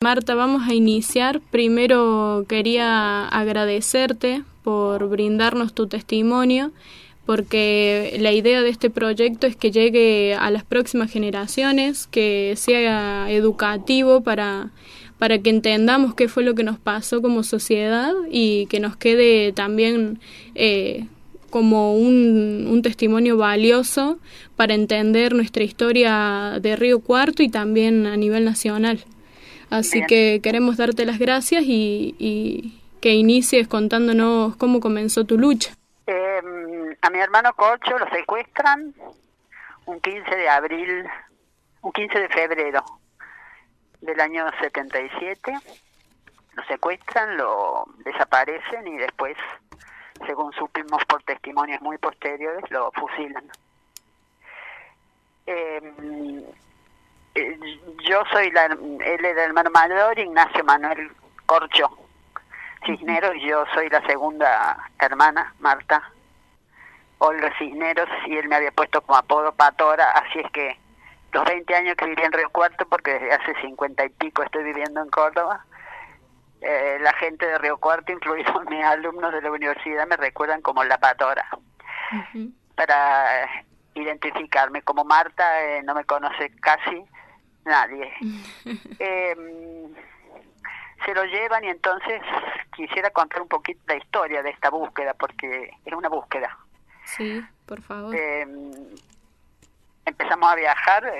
Marta, vamos a iniciar. Primero quería agradecerte por brindarnos tu testimonio, porque la idea de este proyecto es que llegue a las próximas generaciones, que sea educativo para que entendamos qué fue lo que nos pasó como sociedad y que nos quede también como un testimonio valioso para entender nuestra historia de Río Cuarto y también a nivel nacional. Así Bien. que queremos darte las gracias y que inicies contándonos cómo comenzó tu lucha. A mi hermano Corcho lo secuestran un 15 de abril, un 15 de febrero del año 77. Lo secuestran, lo desaparecen y después, según supimos por testimonios muy posteriores, lo fusilan. Yo soy él era el hermano mayor, Ignacio Manuel Corcho Cisneros, y yo soy la segunda hermana, Marta Olga Cisneros, y él me había puesto como apodo Patora, así es que los 20 años que viví en Río Cuarto, porque desde hace 50 y pico estoy viviendo en Córdoba, la gente de Río Cuarto, incluidos mis alumnos de la universidad, me recuerdan como la Patora. Para identificarme como Marta, no me conoce casi nadie. Se lo llevan y entonces quisiera contar un poquito la historia de esta búsqueda, porque es una búsqueda. Sí, por favor. Empezamos a viajar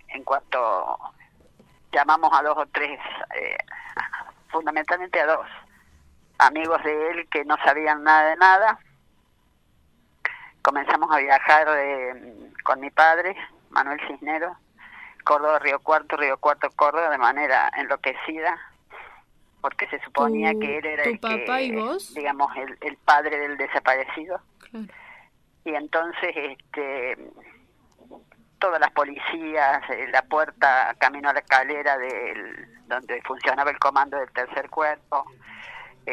en cuanto llamamos a 2 o 3, fundamentalmente a 2 amigos de él que no sabían nada de nada. Comenzamos a viajar con mi padre, Manuel Cisneros, Córdoba, Río Cuarto, Córdoba, de manera enloquecida, porque se suponía que él era ¿Tu el papá que, y vos? digamos, el padre del desaparecido. Claro. Y entonces todas las policías, la puerta camino a la escalera donde funcionaba el comando del tercer cuerpo,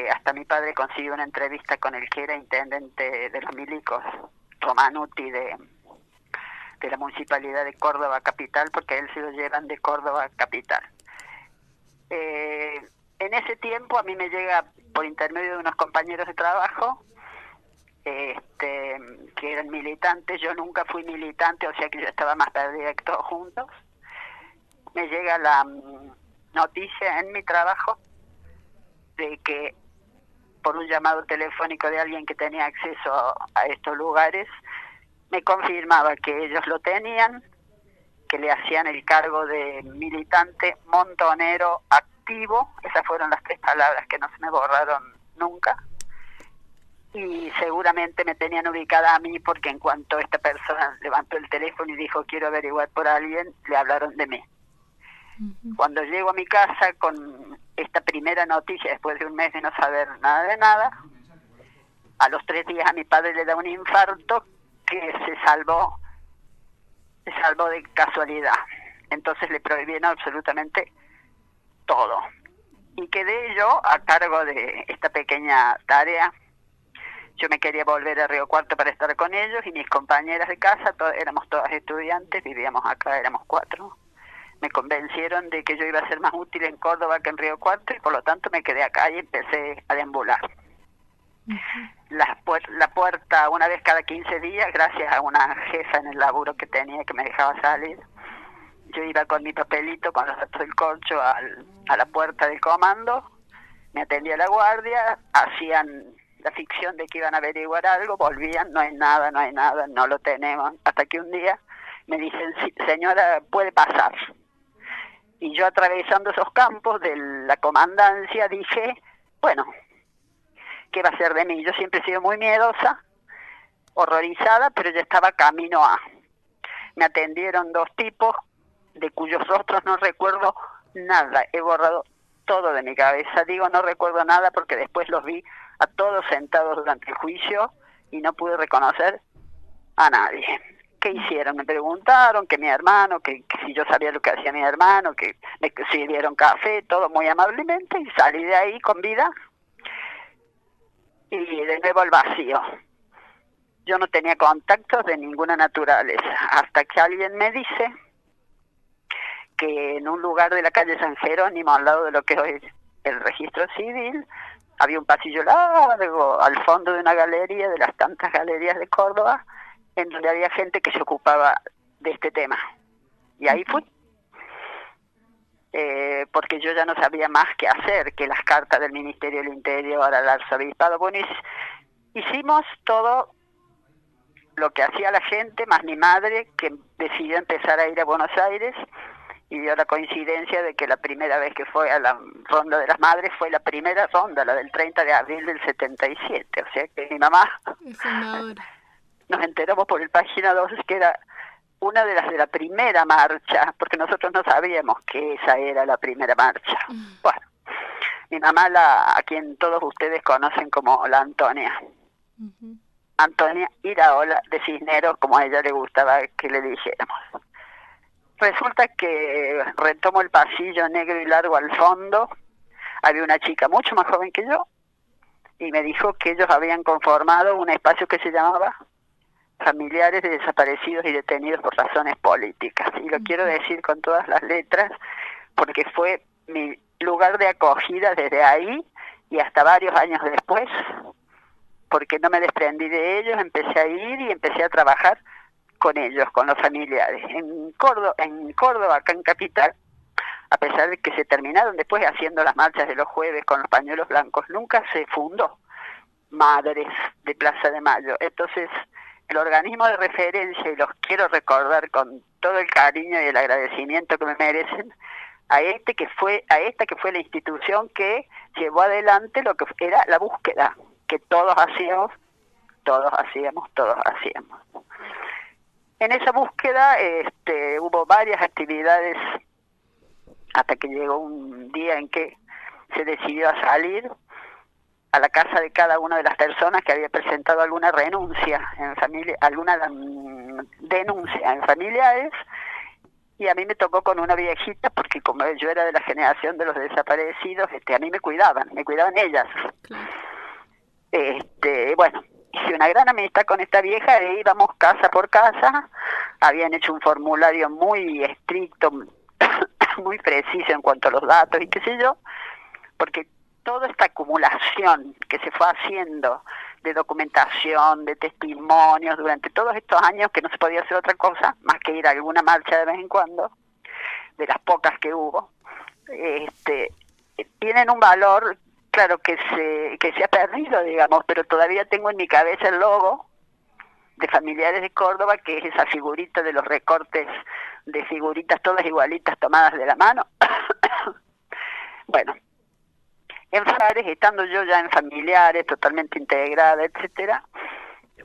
hasta mi padre consiguió una entrevista con el que era intendente de los milicos, Romanuti, de la municipalidad de Córdoba capital, porque a él se lo llevan de Córdoba capital. En ese tiempo a mí me llega por intermedio de unos compañeros de trabajo que eran militantes. Yo nunca fui militante, o sea que yo estaba más perdida que todos juntos. Me llega la noticia en mi trabajo de que por un llamado telefónico de alguien que tenía acceso a estos lugares, me confirmaba que ellos lo tenían, que le hacían el cargo de militante montonero activo. Esas fueron las 3 palabras que no se me borraron nunca. Y seguramente me tenían ubicada a mí, porque en cuanto esta persona levantó el teléfono y dijo quiero averiguar por alguien, le hablaron de mí. Cuando llego a mi casa con esta primera noticia, después de un mes de no saber nada de nada, a los 3 días a mi padre le da un infarto que se salvó de casualidad. Entonces le prohibieron absolutamente todo. Y quedé yo a cargo de esta pequeña tarea. Yo me quería volver a Río Cuarto para estar con ellos, y mis compañeras de casa, éramos todas estudiantes, vivíamos acá, éramos 4. Me convencieron de que yo iba a ser más útil en Córdoba que en Río Cuarto, y por lo tanto me quedé acá y empecé a deambular. La puerta una vez cada 15 días, gracias a una jefa en el laburo que tenía que me dejaba salir. Yo iba con mi papelito, con los datos del Corcho, a la puerta del comando, me atendía la guardia, hacían la ficción de que iban a averiguar algo, volvían, no hay nada, no lo tenemos, hasta que un día me dicen, sí, señora, puede pasar. Y yo, atravesando esos campos de la comandancia, dije, bueno, ¿qué va a ser de mí? Yo siempre he sido muy miedosa, horrorizada, pero ya estaba camino a. Me atendieron 2 tipos, de cuyos rostros no recuerdo nada, he borrado todo de mi cabeza. Digo no recuerdo nada porque después los vi a todos sentados durante el juicio y no pude reconocer a nadie. ¿Qué hicieron? Me preguntaron que mi hermano, que si yo sabía lo que hacía mi hermano, que me sirvieron café, todo muy amablemente, y salí de ahí con vida y de nuevo al vacío. Yo no tenía contactos de ninguna naturaleza, hasta que alguien me dice que en un lugar de la calle San Jerónimo, al lado de lo que hoy es el registro civil, había un pasillo largo al fondo de una galería, de las tantas galerías de Córdoba, en donde había gente que se ocupaba de este tema. Y ahí fui, porque yo ya no sabía más qué hacer que las cartas del Ministerio del Interior al arzobispado. Bueno, hicimos todo lo que hacía la gente, más mi madre, que decidió empezar a ir a Buenos Aires, y dio la coincidencia de que la primera vez que fue a la Ronda de las Madres fue la primera ronda, la del 30 de abril del 77. O sea que mi mamá, nos enteramos por el página 2, que era una de las de la primera marcha, porque nosotros no sabíamos que esa era la primera marcha. Bueno, mi mamá, a quien todos ustedes conocen como la Antonia. Antonia Iraola de Cisneros, como a ella le gustaba que le dijéramos. Resulta que retomo el pasillo negro y largo al fondo. Había una chica mucho más joven que yo y me dijo que ellos habían conformado un espacio que se llamaba Familiares de Desaparecidos y Detenidos por Razones Políticas. Y lo quiero decir con todas las letras porque fue mi lugar de acogida desde ahí y hasta varios años después, porque no me desprendí de ellos, empecé a ir y empecé a trabajar con ellos, con los familiares. En Córdoba, acá en Capital, a pesar de que se terminaron después haciendo las marchas de los jueves con los pañuelos blancos, nunca se fundó Madres de Plaza de Mayo. Entonces, el organismo de referencia, y los quiero recordar con todo el cariño y el agradecimiento que me merecen, a esta que fue la institución que llevó adelante lo que era la búsqueda que todos hacíamos. En esa búsqueda hubo varias actividades hasta que llegó un día en que se decidió a salir a la casa de cada una de las personas que había presentado alguna renuncia en familia, alguna denuncia en familiares, y a mí me tocó con una viejita porque como yo era de la generación de los desaparecidos, a mí me cuidaban ellas. Claro. Bueno, hice una gran amistad con esta vieja e íbamos casa por casa. Habían hecho un formulario muy estricto, muy preciso en cuanto a los datos y qué sé yo, porque toda esta acumulación que se fue haciendo de documentación, de testimonios durante todos estos años, que no se podía hacer otra cosa más que ir a alguna marcha de vez en cuando, de las pocas que hubo, tienen un valor. Claro que se ha perdido, digamos, pero todavía tengo en mi cabeza el logo de Familiares de Córdoba, que es esa figurita de los recortes de figuritas todas igualitas tomadas de la mano. Bueno, en Familiares, estando yo ya en Familiares, totalmente integrada, etcétera,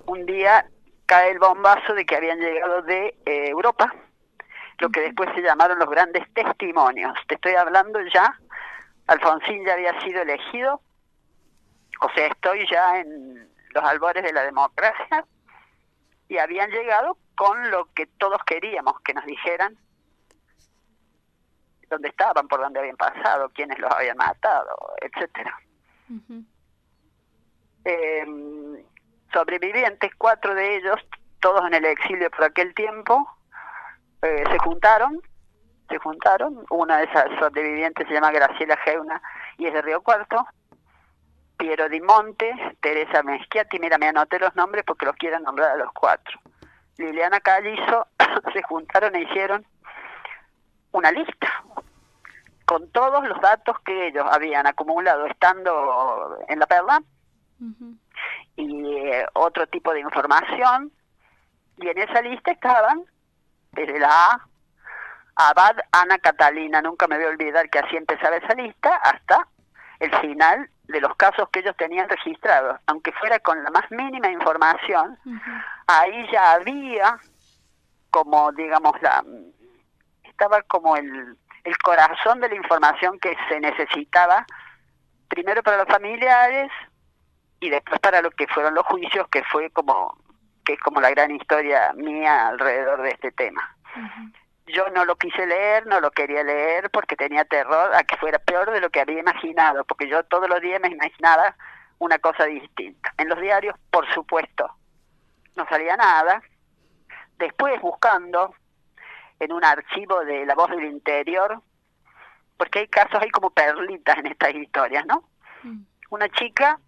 un día cae el bombazo de que habían llegado de Europa, lo que después se llamaron los grandes testimonios. Te estoy hablando ya, Alfonsín ya había sido elegido, o sea, estoy ya en los albores de la democracia, y habían llegado con lo que todos queríamos que nos dijeran dónde estaban, por dónde habían pasado, quiénes los habían matado, etcétera. Sobrevivientes, 4 de ellos, todos en el exilio por aquel tiempo, se juntaron. Una de esas sobrevivientes se llama Graciela Geuna y es de Río Cuarto. Piero Di Monte, Teresa Meschiati, mira, me anoté los nombres porque los quiero nombrar a los 4. Liliana Callizo, se juntaron e hicieron una lista con todos los datos que ellos habían acumulado estando en La Perla y otro tipo de información, y en esa lista estaban desde la A, Abad Ana Catalina, nunca me voy a olvidar que así empezaba esa lista, hasta el final de los casos que ellos tenían registrados, aunque fuera con la más mínima información. Ahí ya había como, digamos, estaba como el corazón de la información que se necesitaba, primero para los familiares y después para lo que fueron los juicios, que es como la gran historia mía alrededor de este tema. Yo no lo quise leer, no lo quería leer porque tenía terror a que fuera peor de lo que había imaginado, porque yo todos los días me imaginaba una cosa distinta. En los diarios, por supuesto, no salía nada. Después, buscando, en un archivo de La Voz del Interior, porque hay casos, hay como perlitas en estas historias, ¿no? Una chica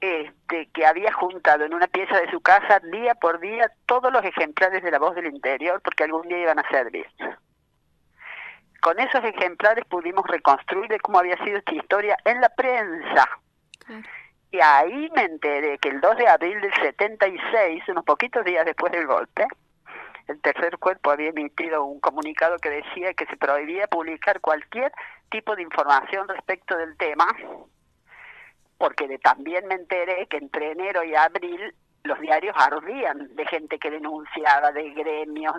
que había juntado en una pieza de su casa día por día todos los ejemplares de La Voz del Interior porque algún día iban a servir. Con esos ejemplares pudimos reconstruir de cómo había sido esta historia en la prensa. Claro. Y ahí me enteré que el 2 de abril del 76, unos poquitos días después del golpe, el Tercer Cuerpo había emitido un comunicado que decía que se prohibía publicar cualquier tipo de información respecto del tema, porque también me enteré que entre enero y abril los diarios ardían de gente que denunciaba, de gremios,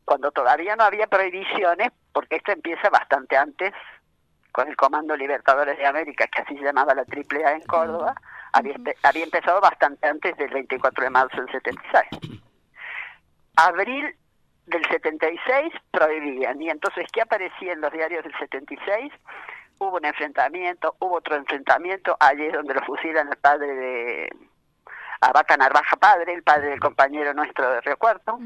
cuando todavía no había prohibiciones, porque esto empieza bastante antes, con el Comando Libertadores de América, que así se llamaba la AAA en Córdoba, había empezado bastante antes del 24 de marzo del 76. Abril del 76 prohibían, y entonces, ¿qué aparecía en los diarios del 76? Hubo un enfrentamiento, hubo otro enfrentamiento, allí es donde lo fusilan al padre de Abaca Narvaja padre, el padre del compañero nuestro de Río Cuarto,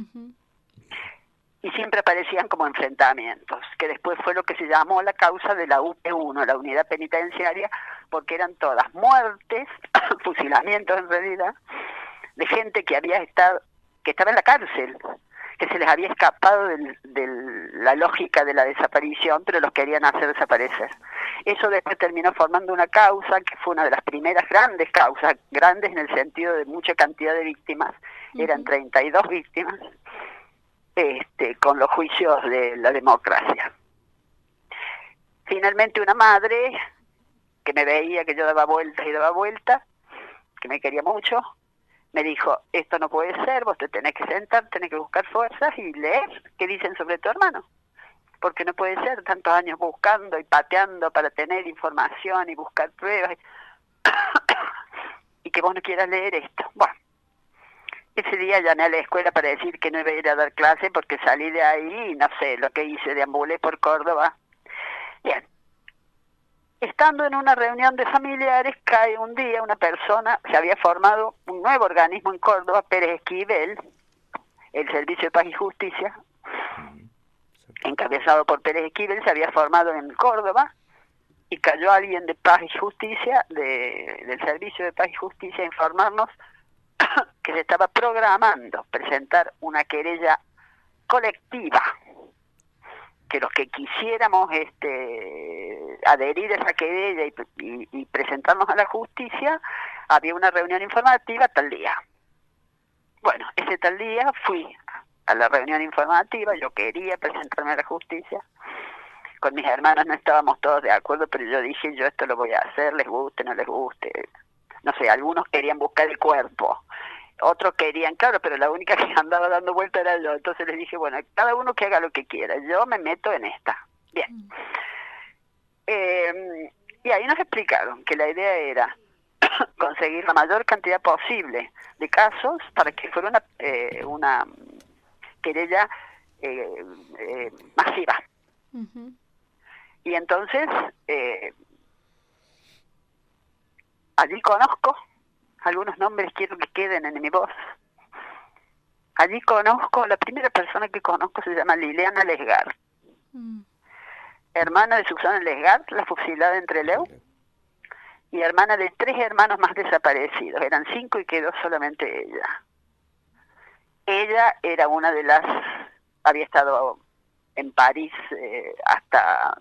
y siempre aparecían como enfrentamientos, que después fue lo que se llamó la causa de la UP1, la unidad penitenciaria, porque eran todas muertes, fusilamientos en realidad, de gente que estaba en la cárcel, que se les había escapado de la lógica de la desaparición, pero los querían hacer desaparecer. Eso después terminó formando una causa que fue una de las primeras grandes causas, grandes en el sentido de mucha cantidad de víctimas, eran 32 víctimas, con los juicios de la democracia. Finalmente una madre que me veía que yo daba vueltas y daba vueltas, que me quería mucho, me dijo, esto no puede ser, vos te tenés que sentar, tenés que buscar fuerzas y leer qué dicen sobre tu hermano, porque no puede ser tantos años buscando y pateando para tener información y buscar pruebas y que vos no quieras leer esto. Bueno, ese día llamé a la escuela para decir que no iba a ir a dar clase porque salí de ahí y no sé, lo que hice, deambulé por Córdoba. Bien. Estando en una reunión de familiares, cae un día una persona, se había formado un nuevo organismo en Córdoba, Pérez Esquivel, el Servicio de Paz y Justicia, encabezado por Pérez Esquivel, se había formado en Córdoba, y cayó alguien de Paz y Justicia, del Servicio de Paz y Justicia, a informarnos que se estaba programando presentar una querella colectiva, que los que quisiéramos adherir a esa querella y presentarnos a la justicia, había una reunión informativa tal día. Bueno, ese tal día fui a la reunión informativa, yo quería presentarme a la justicia, con mis hermanos no estábamos todos de acuerdo, pero yo dije, yo esto lo voy a hacer, les guste, no les guste, no sé, algunos querían buscar el cuerpo, otros querían, claro, pero la única que andaba dando vuelta era yo, entonces les dije, bueno, cada uno que haga lo que quiera, yo me meto en esta. Bien. Y ahí nos explicaron que la idea era conseguir la mayor cantidad posible de casos para que fuera una querella masiva. Y entonces, allí conozco algunos nombres, quiero que queden en mi voz. Allí conozco, la primera persona que conozco se llama Liliana Lesgar, hermana de Susana Lesgar, la fusilada en Trelew, y hermana de 3 hermanos más desaparecidos, eran 5 y quedó solamente ella. Ella era una de las, había estado en París hasta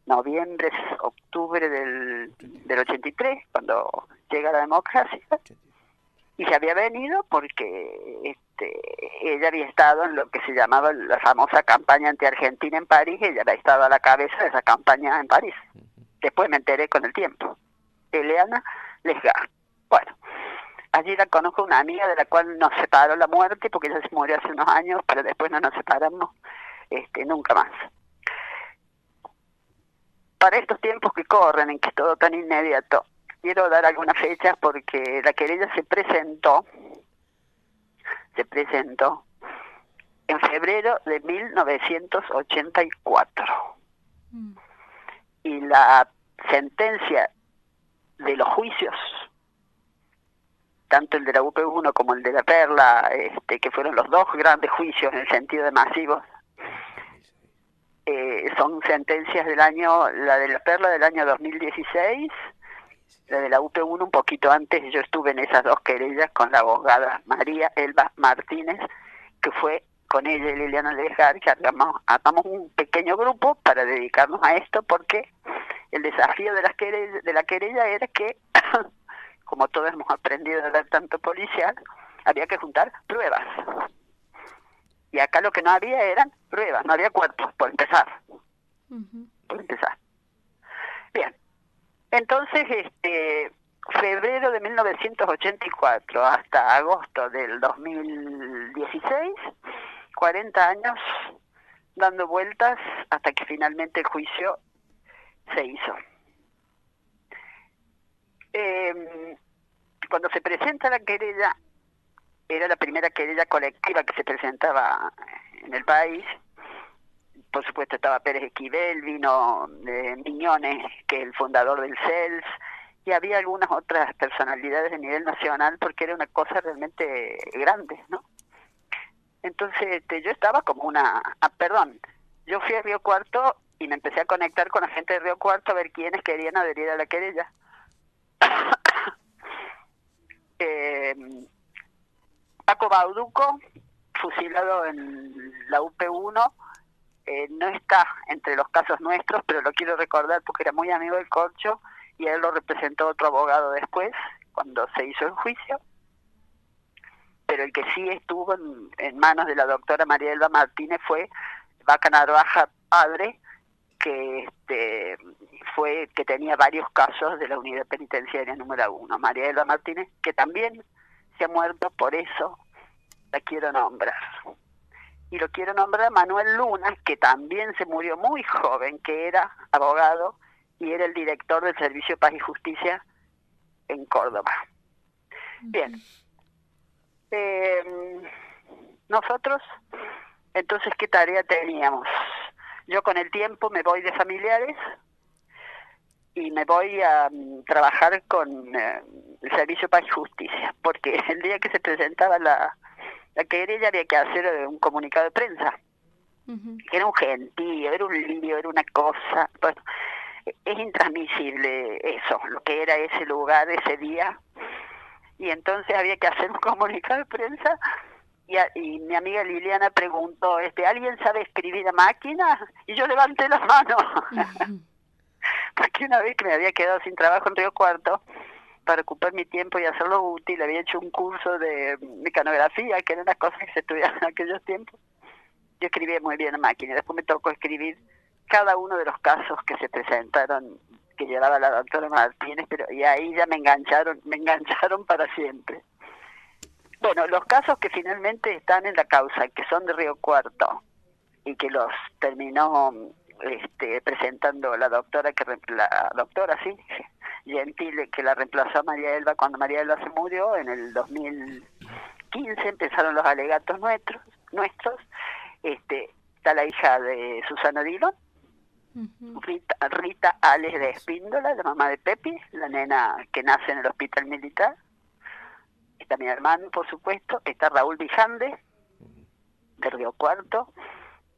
noviembre, octubre del 83, cuando llega la democracia, y se había venido porque ella había estado en lo que se llamaba la famosa campaña anti-argentina en París, ella había estado a la cabeza de esa campaña en París. Después me enteré con el tiempo. Liliana Lesgar. Bueno, allí la conozco, una amiga de la cual nos separó la muerte, porque ella se murió hace unos años, pero después no nos separamos nunca más. Para estos tiempos que corren, en que es todo tan inmediato, quiero dar algunas fechas porque la querella se presentó en febrero de 1984. Y la sentencia de los juicios tanto el de la UP1 como el de la Perla, que fueron los dos grandes juicios en el sentido de masivos, son sentencias del año, la de la Perla del año 2016, la de la UP1 un poquito antes. Yo estuve en esas dos querellas con la abogada María Elba Martínez, que fue con ella y Liliana Lejar, que armamos un pequeño grupo para dedicarnos a esto, porque el desafío de la querella era que, como todos hemos aprendido a ver tanto policial, había que juntar pruebas. Y acá lo que no había eran pruebas, no había cuerpos, por empezar. Por empezar. Bien, entonces, febrero de 1984 hasta agosto del 2016, 40 años dando vueltas hasta que finalmente el juicio se hizo. Cuando se presenta la querella, era la primera querella colectiva que se presentaba en el país. Por supuesto estaba Pérez Esquivel, vino Miñones, que es el fundador del CELS, y había algunas otras personalidades de nivel nacional, porque era una cosa realmente grande, ¿no? Entonces yo estaba como yo fui a Río Cuarto y me empecé a conectar con la gente de Río Cuarto a ver quiénes querían adherir a la querella. Paco Bauduco, fusilado en la UP1, no está entre los casos nuestros, pero lo quiero recordar porque era muy amigo del Corcho, y a él lo representó otro abogado después, cuando se hizo el juicio. Pero el que sí estuvo en manos de la doctora María Elba Martínez fue Vaca Narvaja padre, que tenía varios casos de la unidad penitenciaria número 1. María Elba Martínez, que también se ha muerto, por eso la quiero nombrar. Y lo quiero nombrar a Manuel Luna, que también se murió muy joven, que era abogado y era el director del Servicio de Paz y Justicia en Córdoba. Bien. Nosotros, entonces, ¿qué tarea teníamos? Yo con el tiempo me voy de familiares y me voy a trabajar con el Servicio de Paz y Justicia, porque el día que se presentaba la querella había que hacer un comunicado de prensa. Era un gentío, era un lío, era una cosa. Bueno, es intransmisible eso, lo que era ese lugar, ese día. Y entonces había que hacer un comunicado de prensa y mi amiga Liliana preguntó, ¿alguien sabe escribir a máquina? Y yo levanté las manos. Porque una vez que me había quedado sin trabajo en Río Cuarto, para ocupar mi tiempo y hacerlo útil, había hecho un curso de mecanografía, que eran las cosas que se estudiaban en aquellos tiempos. Yo escribía muy bien a máquina, después me tocó escribir cada uno de los casos que se presentaron, que llevaba la doctora Martínez, y ahí ya me engancharon para siempre. Bueno, los casos que finalmente están en la causa, que son de Río Cuarto, y que los terminó presentando la doctora Gentile, que la reemplazó a María Elba cuando María Elba se murió en el 2015, empezaron los alegatos nuestros. Está la hija de Susana Dillon, Rita Ales de Espíndola, la mamá de Pepi, la nena que nace en el hospital militar. Está mi hermano, por supuesto. Está Raúl Vijande, de Río Cuarto,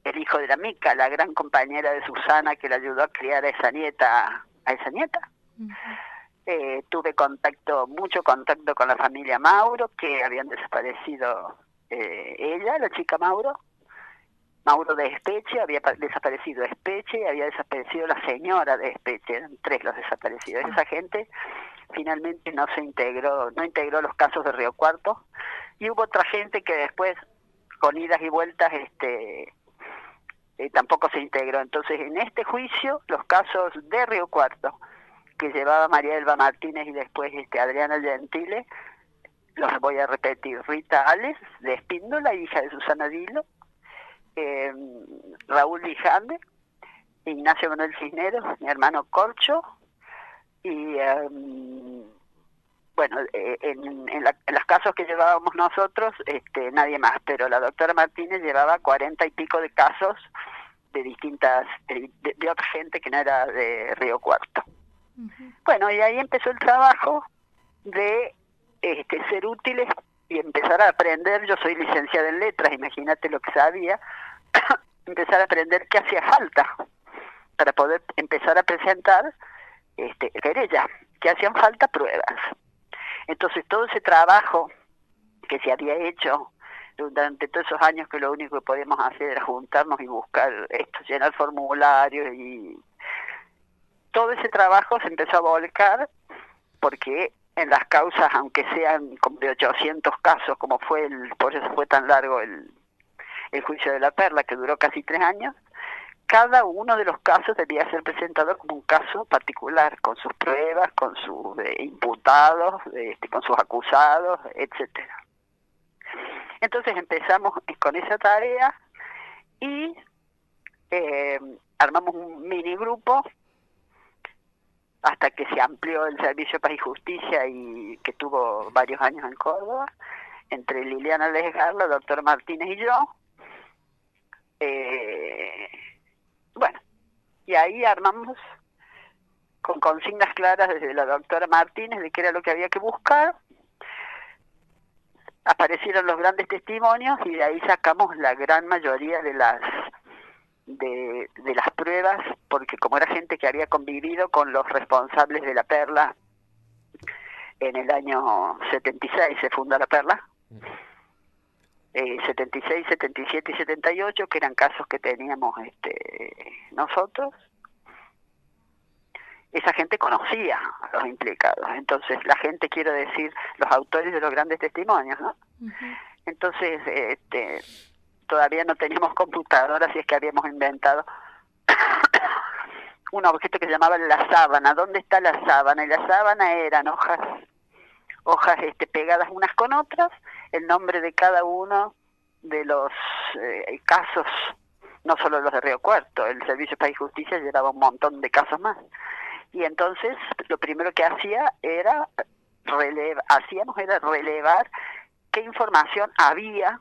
el hijo de la Mica, la gran compañera de Susana, que le ayudó a criar a esa nieta. Tuve mucho contacto con la familia Mauro, que habían desaparecido ella, la chica Mauro de Espeche, había desaparecido Espeche, había desaparecido la señora de Espeche, eran 3 los desaparecidos. Esa gente finalmente no integró los casos de Río Cuarto, y hubo otra gente que después, con idas y vueltas, tampoco se integró. Entonces, en este juicio, los casos de Río Cuarto, que llevaba María Elba Martínez y después Adriana Gentile, los voy a repetir: Rita Ales de Espíndola, hija de Susana Dillon, Raúl Vijande, Ignacio Manuel Cisneros, mi hermano Corcho, y en los casos que llevábamos nosotros, nadie más, pero la doctora Martínez llevaba 40 y pico de casos de distintas, de otra gente que no era de Río Cuarto. Bueno, y ahí empezó el trabajo de ser útiles y empezar a aprender. Yo soy licenciada en letras, imagínate lo que sabía. Empezar a aprender qué hacía falta para poder empezar a presentar querella, que hacían falta pruebas. Entonces todo ese trabajo que se había hecho durante todos esos años, que lo único que podíamos hacer era juntarnos y buscar llenar formularios, y todo ese trabajo se empezó a volcar porque en las causas, aunque sean como de 800 casos, como fue por eso fue tan largo el juicio de la Perla, que duró casi 3 años, cada uno de los casos debía ser presentado como un caso particular, con sus pruebas, con sus imputados, con sus acusados, etcétera. Entonces empezamos con esa tarea y armamos un mini grupo hasta que se amplió el Servicio Paz y Justicia, y que tuvo varios años en Córdoba, entre Liliana Lesgar, la doctora Martínez y yo. Bueno, y ahí armamos con consignas claras desde la doctora Martínez de qué era lo que había que buscar. Aparecieron los grandes testimonios y de ahí sacamos la gran mayoría de las pruebas, porque como era gente que había convivido con los responsables de la Perla en el año 76, se funda la Perla, 76, 77 y 78, que eran casos que teníamos nosotros. Esa gente conocía a los implicados, entonces la gente, quiero decir, los autores de los grandes testimonios, ¿no? Uh-huh. Entonces, todavía no teníamos computadoras, y es que habíamos inventado un objeto que se llamaba la sábana. ¿Dónde está la sábana? Y la sábana eran hojas pegadas unas con otras, el nombre de cada uno de los casos, no solo los de Río Cuarto, el Servicio Paz y Justicia llevaba un montón de casos más. Y entonces lo primero que era relevar qué información había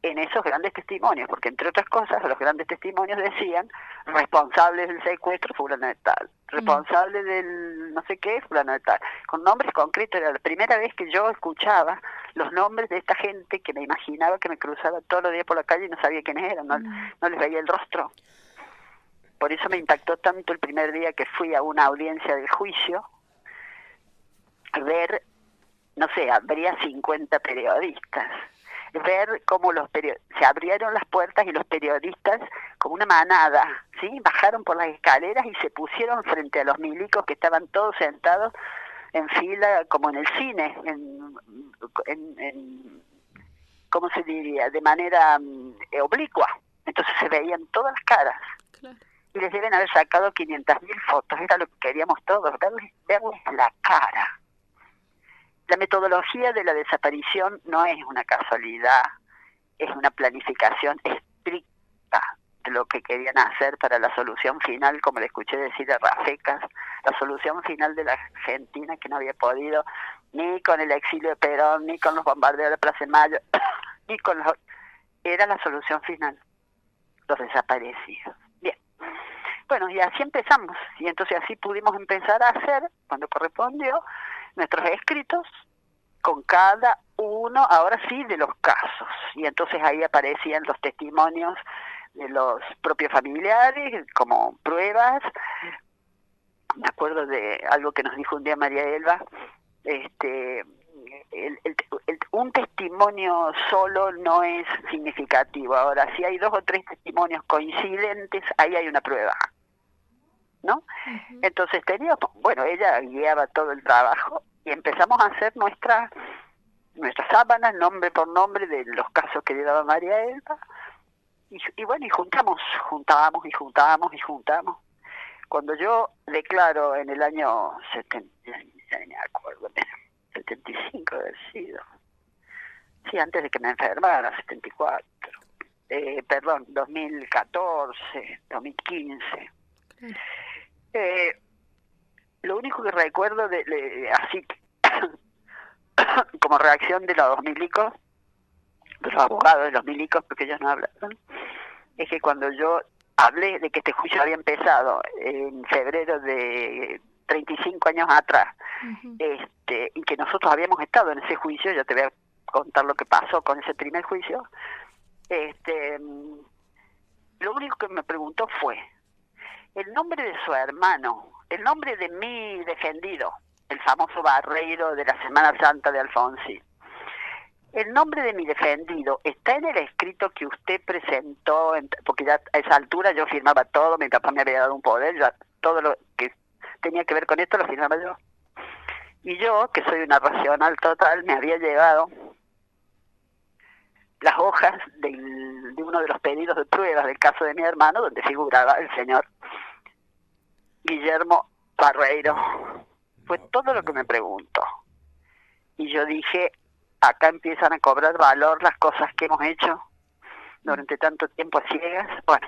en esos grandes testimonios, porque entre otras cosas los grandes testimonios decían responsables del secuestro fulano de tal, responsable del no sé qué fulano de tal, con nombres concretos. Era la primera vez que yo escuchaba los nombres de esta gente que me imaginaba que me cruzaba todos los días por la calle y no sabía quiénes eran, no les veía el rostro. Por eso me impactó tanto el primer día que fui a una audiencia del juicio, ver, no sé, habría 50 periodistas, ver cómo se abrieron las puertas y los periodistas, como una manada, ¿sí?, bajaron por las escaleras y se pusieron frente a los milicos que estaban todos sentados en fila, como en el cine, ¿cómo se diría?, de manera oblicua. Entonces se veían todas las caras. Claro. Y les deben haber sacado 500.000 fotos, era lo que queríamos todos, verles la cara. La metodología de la desaparición no es una casualidad, es una planificación estricta de lo que querían hacer para la solución final, como le escuché decir a Rafecas, la solución final de la Argentina, que no había podido ni con el exilio de Perón, ni con los bombardeos de Plaza de Mayo, ni con los... Era la solución final, los desaparecidos. Bien. Bueno, y así empezamos, y entonces así pudimos empezar a hacer, cuando correspondió, nuestros escritos con cada uno, ahora sí, de los casos. Y entonces ahí aparecían los testimonios de los propios familiares como pruebas. Me acuerdo de algo que nos dijo un día María Elba, un testimonio solo no es significativo. Ahora, si hay 2 o 3 testimonios coincidentes, ahí hay una prueba, ¿no? Uh-huh. Entonces bueno, ella guiaba todo el trabajo y empezamos a hacer nuestras sábanas, nombre por nombre, de los casos que le daba María Elba, y bueno, y juntábamos. Cuando yo declaro en el año 75 de haber sido, sí, antes de que me enfermara, 74, 2014, 2015, lo único que recuerdo así como reacción de los milicos, de los abogados de los milicos, porque ellos no hablaron, es que cuando yo hablé de que este juicio había empezado en febrero de 35 años atrás, Ujú. Y que nosotros habíamos estado en ese juicio. Ya te voy a contar lo que pasó con ese primer juicio. Lo único que me preguntó fue el nombre de su hermano, el nombre de mi defendido, el famoso Barreiro de la Semana Santa de Alfonsín. El nombre de mi defendido está en el escrito que usted presentó, porque ya a esa altura yo firmaba todo, mi papá me había dado un poder, ya todo lo que tenía que ver con esto lo firmaba yo. Y yo, que soy una racional total, me había llevado las hojas de uno de los pedidos de pruebas del caso de mi hermano, donde figuraba el señor Guillermo Barreiro. Fue todo lo que me preguntó. Y yo dije, acá empiezan a cobrar valor las cosas que hemos hecho durante tanto tiempo a ciegas. Bueno,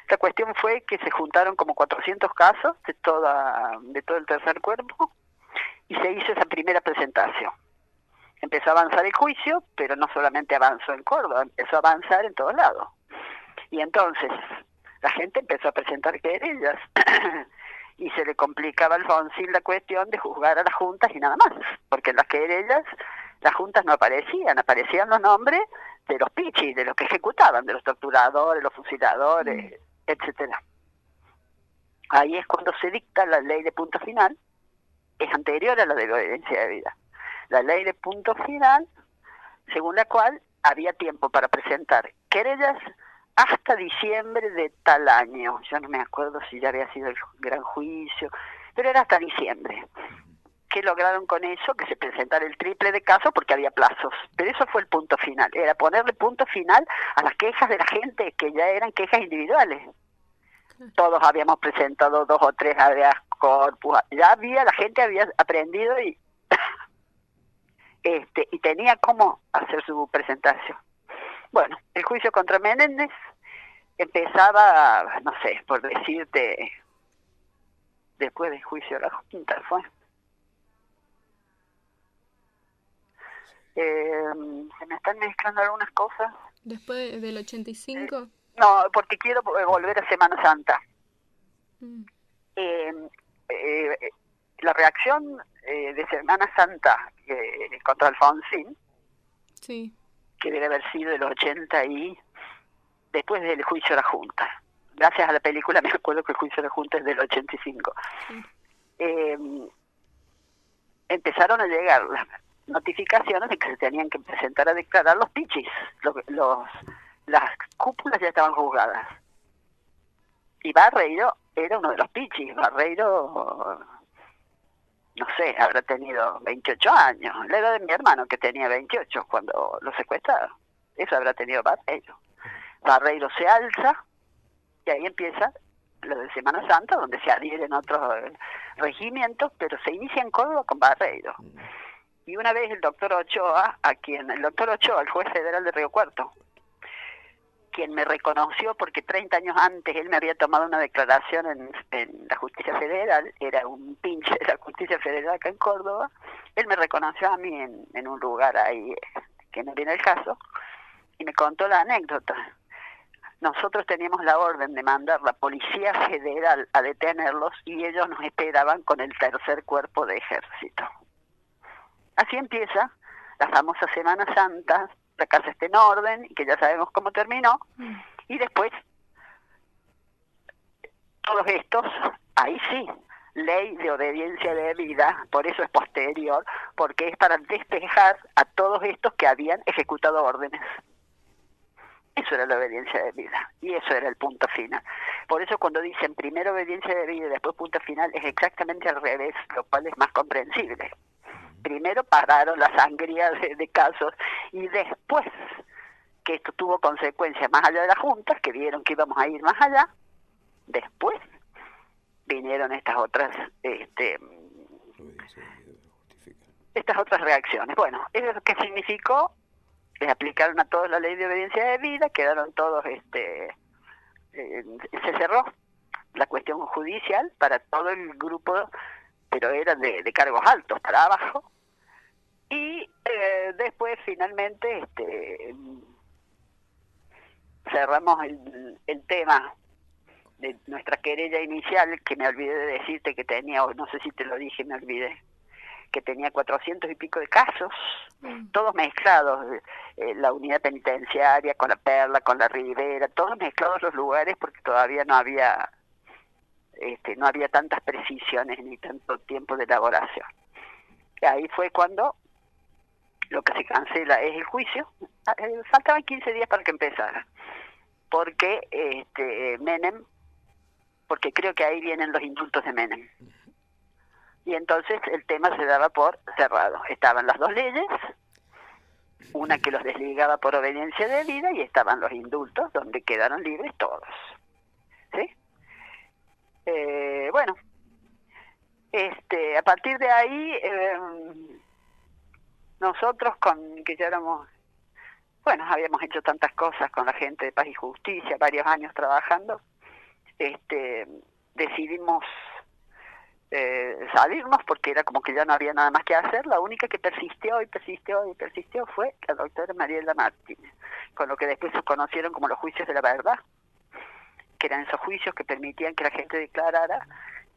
la cuestión fue que se juntaron como 400 casos de todo el tercer cuerpo y se hizo esa primera presentación. Empezó a avanzar el juicio, pero no solamente avanzó en Córdoba, empezó a avanzar en todos lados. Y entonces la gente empezó a presentar querellas y se le complicaba a Alfonsín la cuestión de juzgar a las juntas y nada más, porque en las querellas las juntas no aparecían los nombres de los pichis, de los que ejecutaban, de los torturadores, los fusiladores, etcétera. Ahí es cuando se dicta la ley de punto final, es anterior a la de obediencia de vida. La ley de punto final, según la cual había tiempo para presentar querellas hasta diciembre de tal año. Yo no me acuerdo si ya había sido el gran juicio, pero era hasta diciembre. ¿Qué lograron con eso? Que se presentara el triple de casos porque había plazos. Pero eso fue el punto final, era ponerle punto final a las quejas de la gente, que ya eran quejas individuales. Todos habíamos presentado 2 o 3 habeas corpus, ya la gente había aprendido y tenía cómo hacer su presentación. Bueno, el juicio contra Menéndez empezaba, no sé, por decirte, después del juicio de la Junta fue. Se me están mezclando algunas cosas. ¿Después del 85? No, porque quiero volver a Semana Santa. La reacción de Semana Santa contra Alfonsín, sí, que debe haber sido el 80 y después del juicio de la Junta. Gracias a la película me acuerdo que el juicio de la Junta es del 85. Sí. Empezaron a llegar las notificaciones de que se tenían que presentar a declarar los pichis. Las cúpulas ya estaban juzgadas. Y Barreiro era uno de los pichis. Barreiro, no sé, habrá tenido 28 años. La edad de mi hermano, que tenía 28 cuando lo secuestraron. Eso habrá tenido Barreiro. Barreiro se alza y ahí empieza lo de Semana Santa, donde se adhieren otros regimientos, pero se inicia en Córdoba con Barreiro. Y una vez el doctor Ochoa, el juez federal de Río Cuarto, quien me reconoció porque 30 años antes él me había tomado una declaración en la Justicia Federal, era un pinche de la Justicia Federal acá en Córdoba, él me reconoció a mí en un lugar ahí que no viene el caso, y me contó la anécdota. Nosotros teníamos la orden de mandar la Policía Federal a detenerlos y ellos nos esperaban con el tercer cuerpo de ejército. Así empieza la famosa Semana Santa, la casa está en orden, y que ya sabemos cómo terminó, y después todos estos, ahí sí, ley de obediencia de vida, por eso es posterior, porque es para despejar a todos estos que habían ejecutado órdenes. Eso era la obediencia de vida, y eso era el punto final. Por eso cuando dicen primero obediencia de vida y después punto final, es exactamente al revés, lo cual es más comprensible. Primero pararon la sangría de casos, y después que esto tuvo consecuencias más allá de las juntas, que vieron que íbamos a ir más allá, después vinieron estas otras reacciones. Bueno, eso es lo que significó. Les aplicaron a todos la ley de obediencia de vida, quedaron todos, se cerró la cuestión judicial para todo el grupo, pero eran de cargos altos para abajo, y después finalmente cerramos el tema de nuestra querella inicial, que me olvidé de decirte que tenía, o no sé si te lo dije, me olvidé. que tenía 400 y pico de casos, todos mezclados, la unidad penitenciaria con la Perla, con la Ribera, todos mezclados los lugares porque todavía no había tantas precisiones ni tanto tiempo de elaboración. Y ahí fue cuando lo que se cancela es el juicio. Faltaban 15 días para que empezara, porque Menem, porque creo que ahí vienen los indultos de Menem. Y entonces el tema se daba por cerrado. Estaban las dos leyes, una que los desligaba por obediencia debida, y estaban los indultos, donde quedaron libres todos. ¿Sí? Bueno, a partir de ahí, nosotros que ya éramos, habíamos hecho tantas cosas con la gente de Paz y Justicia, varios años trabajando, decidimos salirnos porque era como que ya no había nada más que hacer. La única que persistió fue la doctora Mariela Martínez, con lo que después se conocieron como los juicios de la verdad, que eran esos juicios que permitían que la gente declarara,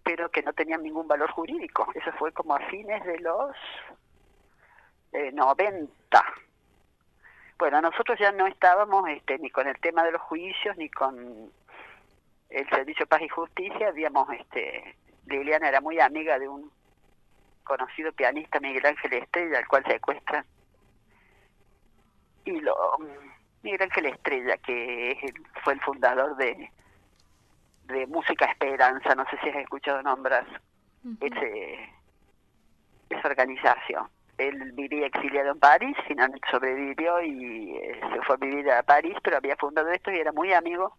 pero que no tenían ningún valor jurídico. Eso fue como a fines de los 90. Bueno, nosotros ya no estábamos ni con el tema de los juicios, ni con el Servicio Paz y Justicia. Habíamos, Liliana era muy amiga de un conocido pianista, Miguel Ángel Estrella, al cual secuestran. Y Miguel Ángel Estrella, que fue el fundador de Música Esperanza, no sé si has escuchado nombrar esa organización. Él vivía exiliado en París, finalmente sobrevivió y se fue a vivir a París, pero había fundado esto y era muy amigo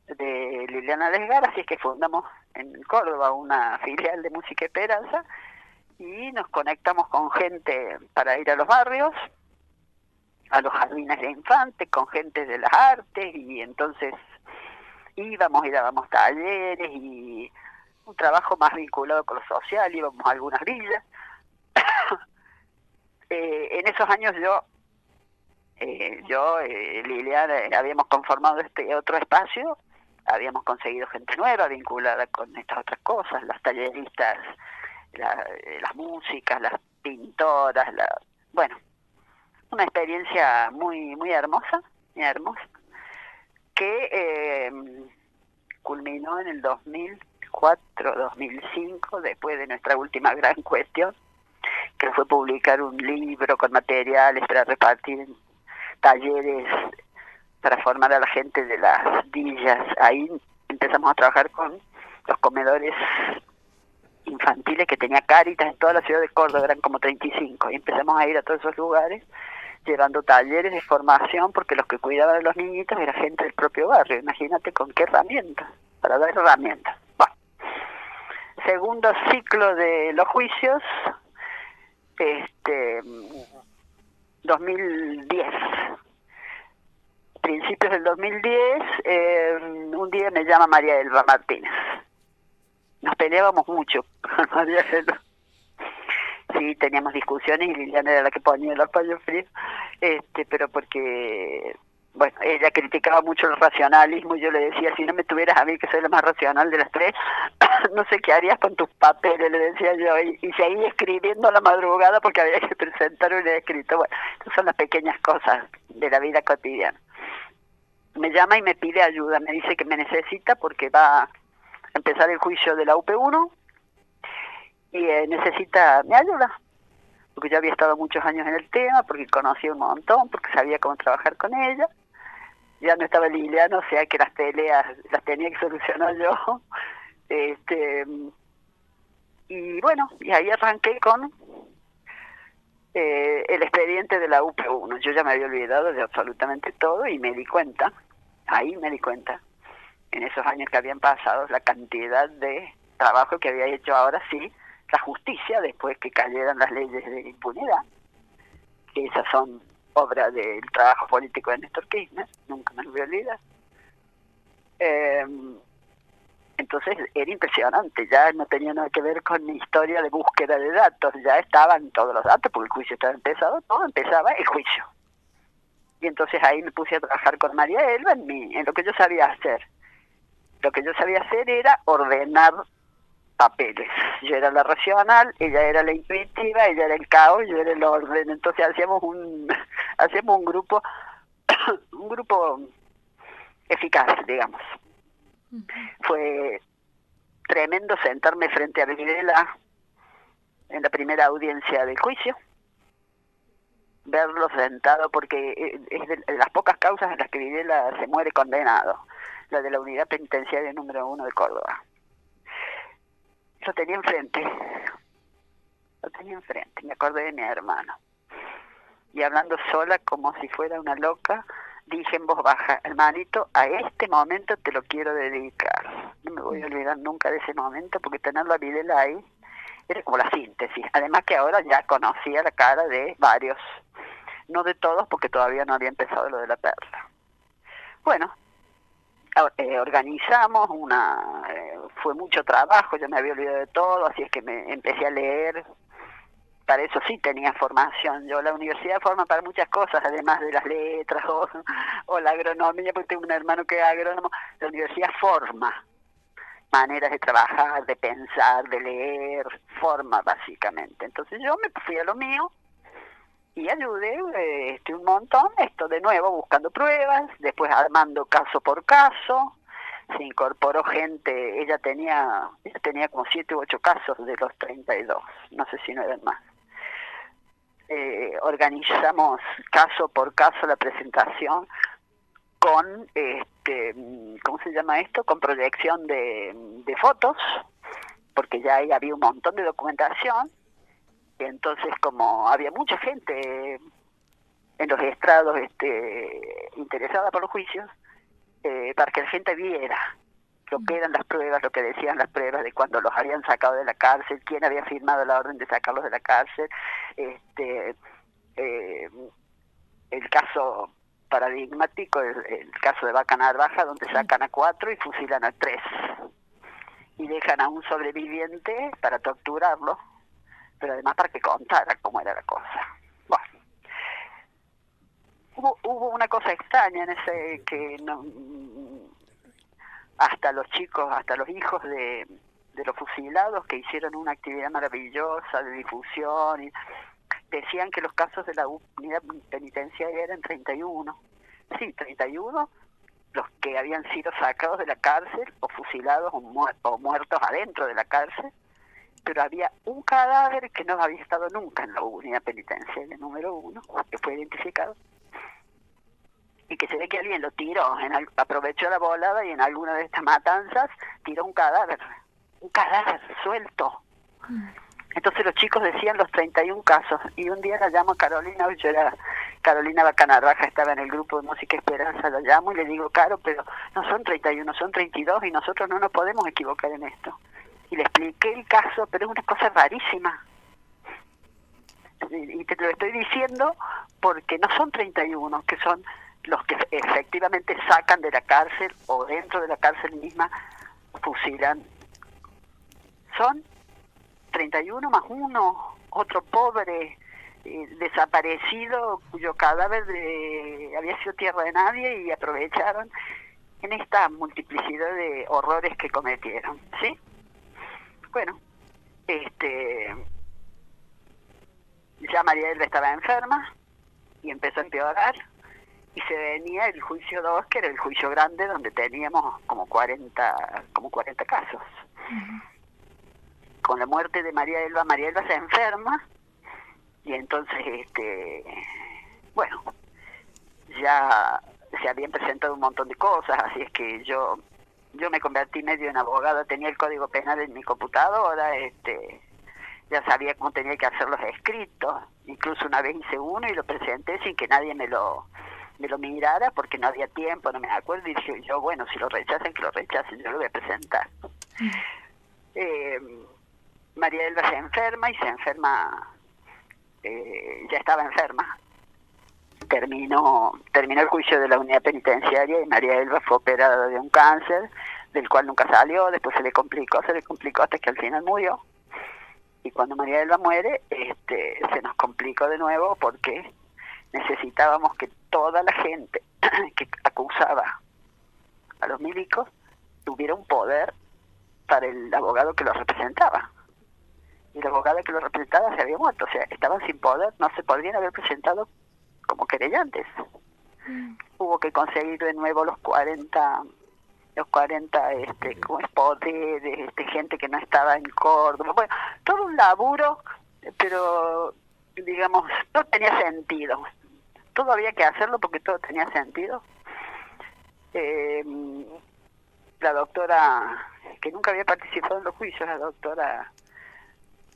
de Liliana Desgar, así es que fundamos en Córdoba una filial de Música Esperanza y nos conectamos con gente para ir a los barrios, a los jardines de infantes, con gente de las artes, y entonces íbamos y dábamos talleres y un trabajo más vinculado con lo social, íbamos a algunas villas. En esos años Liliana, habíamos conformado este otro espacio, habíamos conseguido gente nueva vinculada con estas otras cosas, las talleristas, las músicas, las pintoras, una experiencia muy muy hermosa, que culminó en el 2004-2005, después de nuestra última gran cuestión, que fue publicar un libro con materiales para repartir en talleres para formar a la gente de las villas. Ahí empezamos a trabajar con los comedores infantiles que tenía Cáritas en toda la ciudad de Córdoba, eran como 35, y empezamos a ir a todos esos lugares llevando talleres de formación, porque los que cuidaban de los niñitos era gente del propio barrio. Imagínate con qué herramientas, para dar herramientas. Bueno, segundo ciclo de los juicios, 2010, principios del 2010, un día me llama María Elba Martínez. Nos peleábamos mucho con María Elba. Sí, teníamos discusiones y Liliana era la que ponía los paños fríos, pero porque, ella criticaba mucho el racionalismo y yo le decía, si no me tuvieras a mí, que soy la más racional de las tres, no sé qué harías con tus papeles, le decía yo, y seguí escribiendo a la madrugada porque había que presentar un escrito. Bueno, estas son las pequeñas cosas de la vida cotidiana. Me llama y me pide ayuda, me dice que me necesita porque va a empezar el juicio de la UP1 y necesita mi ayuda, porque yo había estado muchos años en el tema, porque conocía un montón, porque sabía cómo trabajar con ella. Ya no estaba Liliana, o sea que las peleas las tenía que solucionar yo. Y ahí arranqué con el expediente de la UP1. Yo ya me había olvidado de absolutamente todo y me di cuenta, en esos años que habían pasado, la cantidad de trabajo que había hecho ahora sí la justicia después que cayeran las leyes de impunidad, que esas son obra del trabajo político de Néstor Kirchner, nunca me lo voy a olvidar. Entonces era impresionante, ya no tenía nada que ver con mi historia de búsqueda de datos, ya estaban todos los datos, porque el juicio estaba empezado, todo empezaba el juicio. Y entonces ahí me puse a trabajar con María Elba en lo que yo sabía hacer. Lo que yo sabía hacer era ordenar papeles. Yo era la racional, ella era la intuitiva, ella era el caos, yo era el orden. Entonces hacíamos un grupo un grupo eficaz, digamos. Fue tremendo sentarme frente a Videla en la primera audiencia del juicio, verlo sentado, porque es de las pocas causas en las que Videla se muere condenado, la de la unidad penitenciaria número 1 de Córdoba. Lo tenía enfrente, me acordé de mi hermano. Y hablando sola como si fuera una loca, dije en voz baja: hermanito, a este momento te lo quiero dedicar. No me voy a olvidar nunca de ese momento, porque tenerlo a Videla ahí era como la síntesis. Además que ahora ya conocía la cara de varios, no de todos, porque todavía no había empezado lo de la perla. Bueno, organizamos fue mucho trabajo, yo me había olvidado de todo, así es que me empecé a leer. Para eso sí tenía formación. Yo, la universidad forma para muchas cosas, además de las letras o la agronomía, porque tengo un hermano que es agrónomo. La universidad forma maneras de trabajar, de pensar, de leer, forma básicamente. Entonces yo me fui a lo mío y ayudé un montón, esto de nuevo, buscando pruebas, después armando caso por caso. Se incorporó gente, ella tenía como 7 u 8 casos de los 32, no sé si no eran más. Organizamos caso por caso la presentación con, ¿cómo se llama esto? Con proyección de fotos, porque ya ahí había un montón de documentación. Y entonces, como había mucha gente en los estrados interesada por los juicios, para que la gente viera lo que eran las pruebas, lo que decían las pruebas de cuando los habían sacado de la cárcel, quién había firmado la orden de sacarlos de la cárcel, el caso paradigmático, el caso de Vaca Narvaja, donde sacan a 4 y fusilan a 3 y dejan a un sobreviviente para torturarlo, pero además para que contara cómo era la cosa. Bueno, hubo una cosa extraña en ese, que no, hasta los hijos de los fusilados, que hicieron una actividad maravillosa de difusión, y decían que los casos de la unidad penitenciaria eran 31. Sí, 31 los que habían sido sacados de la cárcel o fusilados o muertos adentro de la cárcel, pero había un cadáver que no había estado nunca en la unidad penitenciaria número 1, que fue identificado, y que se ve que alguien lo tiró, aprovechó la volada y en alguna de estas matanzas tiró un cadáver suelto. Entonces los chicos decían los 31 casos, y un día la llamo a Carolina, yo era Carolina Vaca Narvaja, estaba en el grupo de Música Esperanza, la llamo y le digo: Caro, pero no son 31, son 32 y nosotros no nos podemos equivocar en esto. Y le expliqué el caso, pero es una cosa rarísima. Y te lo estoy diciendo porque no son 31, que son los que efectivamente sacan de la cárcel o dentro de la cárcel misma fusilan. Son 31 más uno, otro pobre desaparecido cuyo cadáver había sido tierra de nadie, y aprovecharon en esta multiplicidad de horrores que cometieron, ¿sí? Bueno, ya María Elba estaba enferma y empezó a empeorar, y se venía el juicio 2, que era el juicio grande, donde teníamos como 40 casos. Con la muerte de María Elba se enferma, y entonces, bueno, ya se habían presentado un montón de cosas, así es que yo me convertí medio en abogada, tenía el Código Penal en mi computadora, ya sabía cómo tenía que hacer los escritos, incluso una vez hice uno y lo presenté sin que nadie me lo mirara, porque no había tiempo, no me acuerdo, y dije yo, bueno, si lo rechazan, que lo rechacen, yo lo voy a presentar. María Elba se enferma, ya estaba enferma. Terminó el juicio de la unidad penitenciaria y María Elba fue operada de un cáncer, del cual nunca salió, después se le complicó hasta que al final murió. Y cuando María Elba muere, se nos complicó de nuevo, porque necesitábamos que toda la gente que acusaba a los milicos tuviera un poder para el abogado que lo representaba. Y el abogado que lo representaba se había muerto, o sea, estaban sin poder, no se podrían haber presentado como querellantes. Hubo que conseguir de nuevo los 40 como es poderes, gente que no estaba en Córdoba, bueno, todo un laburo, pero digamos, no tenía sentido. Todo había que hacerlo porque todo tenía sentido. La doctora, que nunca había participado en los juicios, la doctora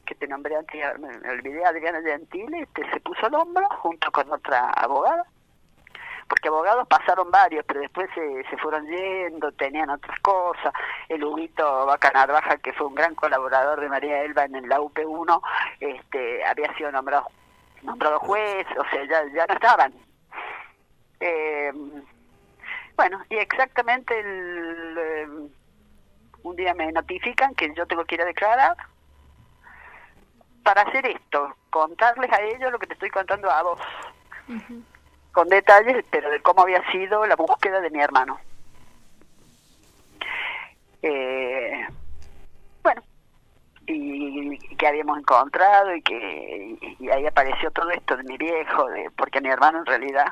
que te nombré antes, me olvidé, Adriana Gentile, se puso al hombro junto con otra abogada, porque abogados pasaron varios, pero después se fueron yendo, tenían otras cosas. El Huguito Vaca Narvaja, que fue un gran colaborador de María Elba en la UP1, había sido nombrado juez, o sea, ya no estaban. Bueno, y exactamente un día me notifican que yo tengo que ir a declarar para hacer esto, contarles a ellos lo que te estoy contando a vos. Uh-huh. Con detalles, pero de cómo había sido la búsqueda de mi hermano. Bueno, y que habíamos encontrado y ahí apareció todo esto de mi viejo, porque a mi hermano en realidad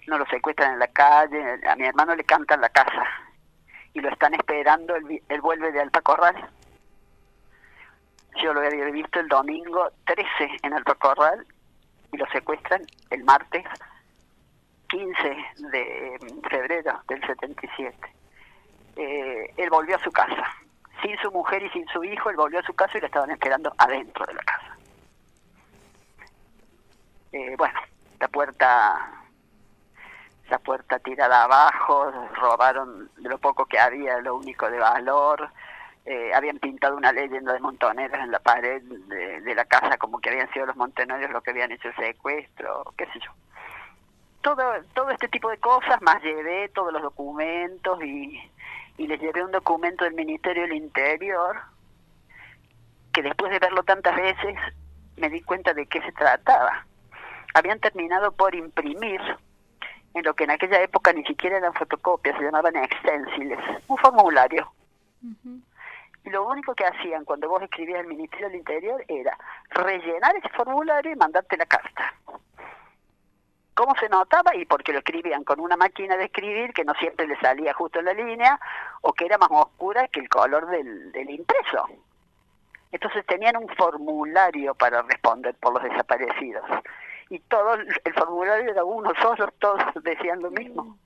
no lo secuestran en la calle, a mi hermano le cantan la casa y lo están esperando, él vuelve de Alta Corral. Yo lo había visto el domingo 13 en Alta Corral y lo secuestran el martes 15 de febrero del 77. Él volvió a su casa, sin su mujer y sin su hijo. Él volvió a su casa y lo estaban esperando adentro de la casa. Bueno, la puerta tirada abajo, robaron de lo poco que había, lo único de valor. Habían pintado una leyenda de montoneros en la pared de la casa, como que habían sido los montoneros los que habían hecho el secuestro, qué sé yo. Todo este tipo de cosas, más llevé todos los documentos y les llevé un documento del Ministerio del Interior, que después de verlo tantas veces me di cuenta de qué se trataba. Habían terminado por imprimir, en lo que en aquella época ni siquiera eran fotocopias, se llamaban extensiles, un formulario. Uh-huh. Y lo único que hacían cuando vos escribías al Ministerio del Interior era rellenar ese formulario y mandarte la carta. ¿Cómo se notaba? Y porque lo escribían con una máquina de escribir que no siempre le salía justo en la línea, o que era más oscura que el color del impreso. Entonces tenían un formulario para responder por los desaparecidos. Y todo el formulario era uno solo, todos decían lo mismo.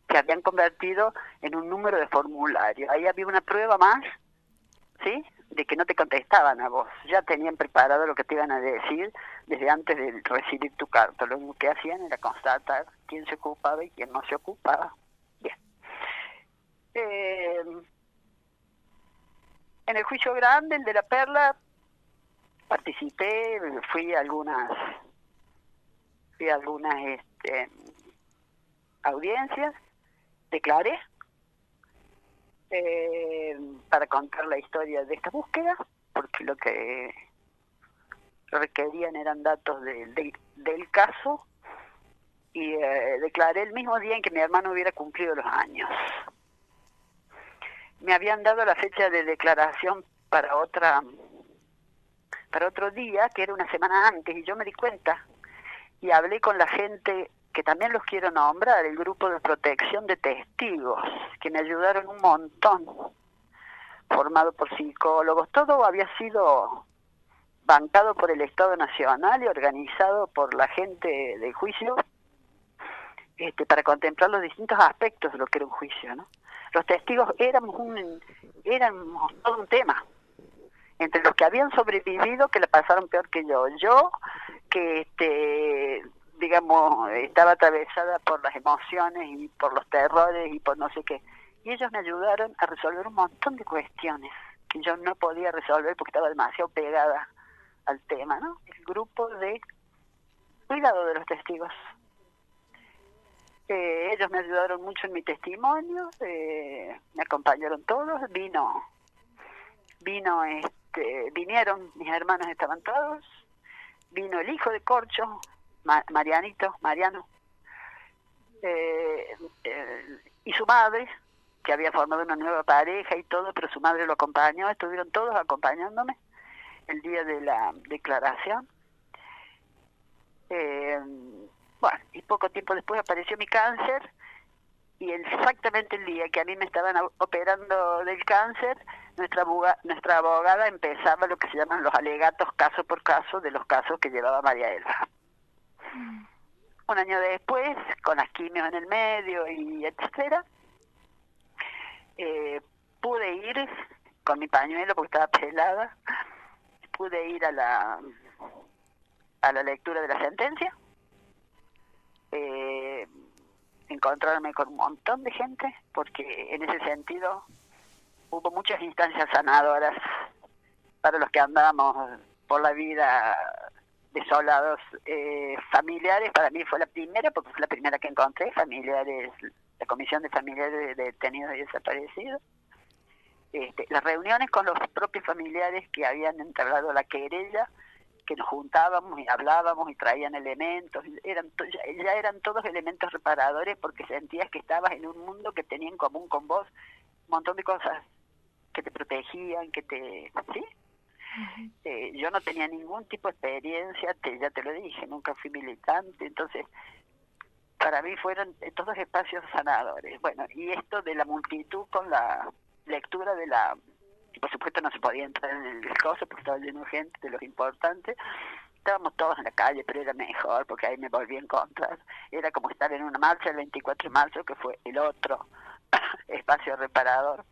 Se habían convertido en un número de formulario. Ahí había una prueba más, ¿sí?, de que no te contestaban a vos. Ya tenían preparado lo que te iban a decir desde antes de recibir tu carta. Lo único que hacían era constatar quién se ocupaba y quién no se ocupaba. Bien. En el juicio grande, el de la Perla, participé, fui a algunas audiencias, declaré para contar la historia de esta búsqueda, porque lo que requerían eran datos del caso, y declaré el mismo día en que mi hermano hubiera cumplido los años. Me habían dado la fecha de declaración para otro día, que era una semana antes, y yo me di cuenta y hablé con la gente que también los quiero nombrar, el grupo de protección de testigos, que me ayudaron un montón, formado por psicólogos. Todo había sido bancado por el Estado Nacional y organizado por la gente del juicio, para contemplar los distintos aspectos de lo que era un juicio, ¿no? Los testigos éramos todo un tema, entre los que habían sobrevivido, que la pasaron peor que yo, que digamos, estaba atravesada por las emociones y por los terrores y por no sé qué. Y ellos me ayudaron a resolver un montón de cuestiones que yo no podía resolver porque estaba demasiado pegada al tema, ¿no? El grupo de cuidado de los testigos. Ellos me ayudaron mucho en mi testimonio, me acompañaron todos, vinieron, mis hermanos estaban todos, vino el hijo de Corcho, Mariano, y su madre, que había formado una nueva pareja y todo, pero su madre lo acompañó, estuvieron todos acompañándome el día de la declaración. Bueno, y poco tiempo después apareció mi cáncer, y exactamente el día que a mí me estaban operando del cáncer, nuestra abogada empezaba lo que se llaman los alegatos caso por caso de los casos que llevaba María Elba. Un año después, con las quimios en el medio y etcétera, pude ir con mi pañuelo porque estaba pelada, pude ir a la lectura de la sentencia, encontrarme con un montón de gente, porque en ese sentido hubo muchas instancias sanadoras para los que andábamos por la vida desolados. Familiares, para mí fue la primera, porque fue la primera que encontré, familiares, la Comisión de Familiares de Detenidos y Desaparecidos. Las reuniones con los propios familiares que habían entablado la querella, que nos juntábamos y hablábamos y traían elementos, ya eran todos elementos reparadores, porque sentías que estabas en un mundo que tenía en común con vos un montón de cosas que te protegían, que te... ¿sí? Yo no tenía ningún tipo de experiencia, ya te lo dije, nunca fui militante, entonces para mí fueron todos espacios sanadores. Bueno, y esto de la multitud con la lectura de la... Por supuesto no se podía entrar en el coso porque estaba lleno de gente, de los importantes. Estábamos todos en la calle, pero era mejor porque ahí me volví a encontrar. Era como estar en una marcha el 24 de marzo, que fue el otro espacio reparador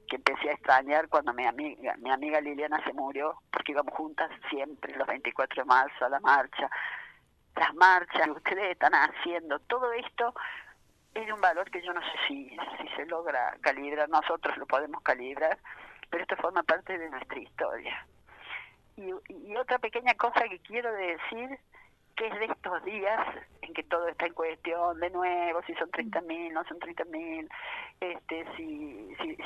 que empecé a extrañar cuando mi amiga Liliana se murió, porque íbamos juntas siempre los 24 de marzo a la marcha. Las marchas que ustedes están haciendo, todo esto es un valor que yo no sé si se logra calibrar, nosotros lo podemos calibrar, pero esto forma parte de nuestra historia. Y otra pequeña cosa que quiero decir, que es de estos días en que todo está en cuestión de nuevo, si son 30.000, no son 30.000,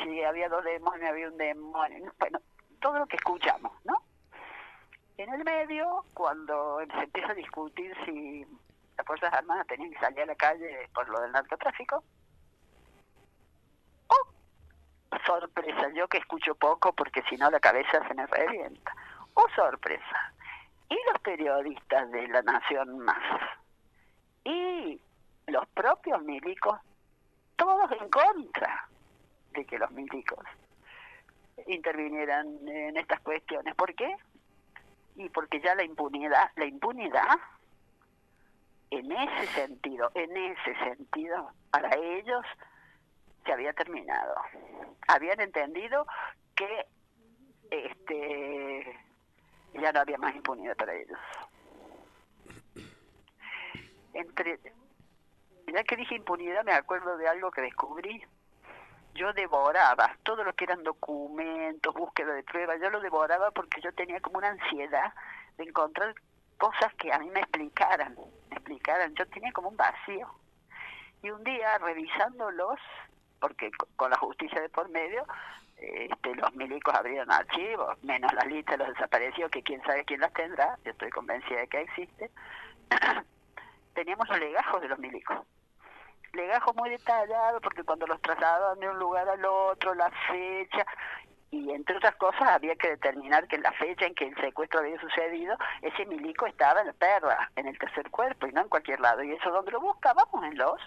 si había 2 demonios, había un demonio, bueno, todo lo que escuchamos, ¿no? En el medio, cuando se empieza a discutir si las Fuerzas Armadas tenían que salir a la calle por lo del narcotráfico, ¡oh! Sorpresa, yo que escucho poco porque si no la cabeza se me revienta. ¡Oh, sorpresa! Y los periodistas de La Nación Más y los propios milicos, todos en contra de que los milicos intervinieran en estas cuestiones. ¿Por qué? Y porque ya la impunidad en ese sentido, para ellos se había terminado. Habían entendido que ya no había más impunidad para ellos. Ya que dije impunidad, me acuerdo de algo que descubrí. Yo devoraba todo lo que eran documentos, búsqueda de pruebas, yo lo devoraba porque yo tenía como una ansiedad de encontrar cosas que a mí me explicaran, yo tenía como un vacío. Y un día revisándolos, porque con la justicia de por medio, los milicos abrieron archivos, menos las listas de los desaparecidos, que quién sabe quién las tendrá, yo estoy convencida de que existe. Teníamos los legajos de los milicos. Legajos muy detallados, porque cuando los trasladaban de un lugar al otro, la fecha, y entre otras cosas había que determinar que en la fecha en que el secuestro había sucedido, ese milico estaba en la perra, en el tercer cuerpo, y no en cualquier lado. Y eso donde lo buscábamos, en los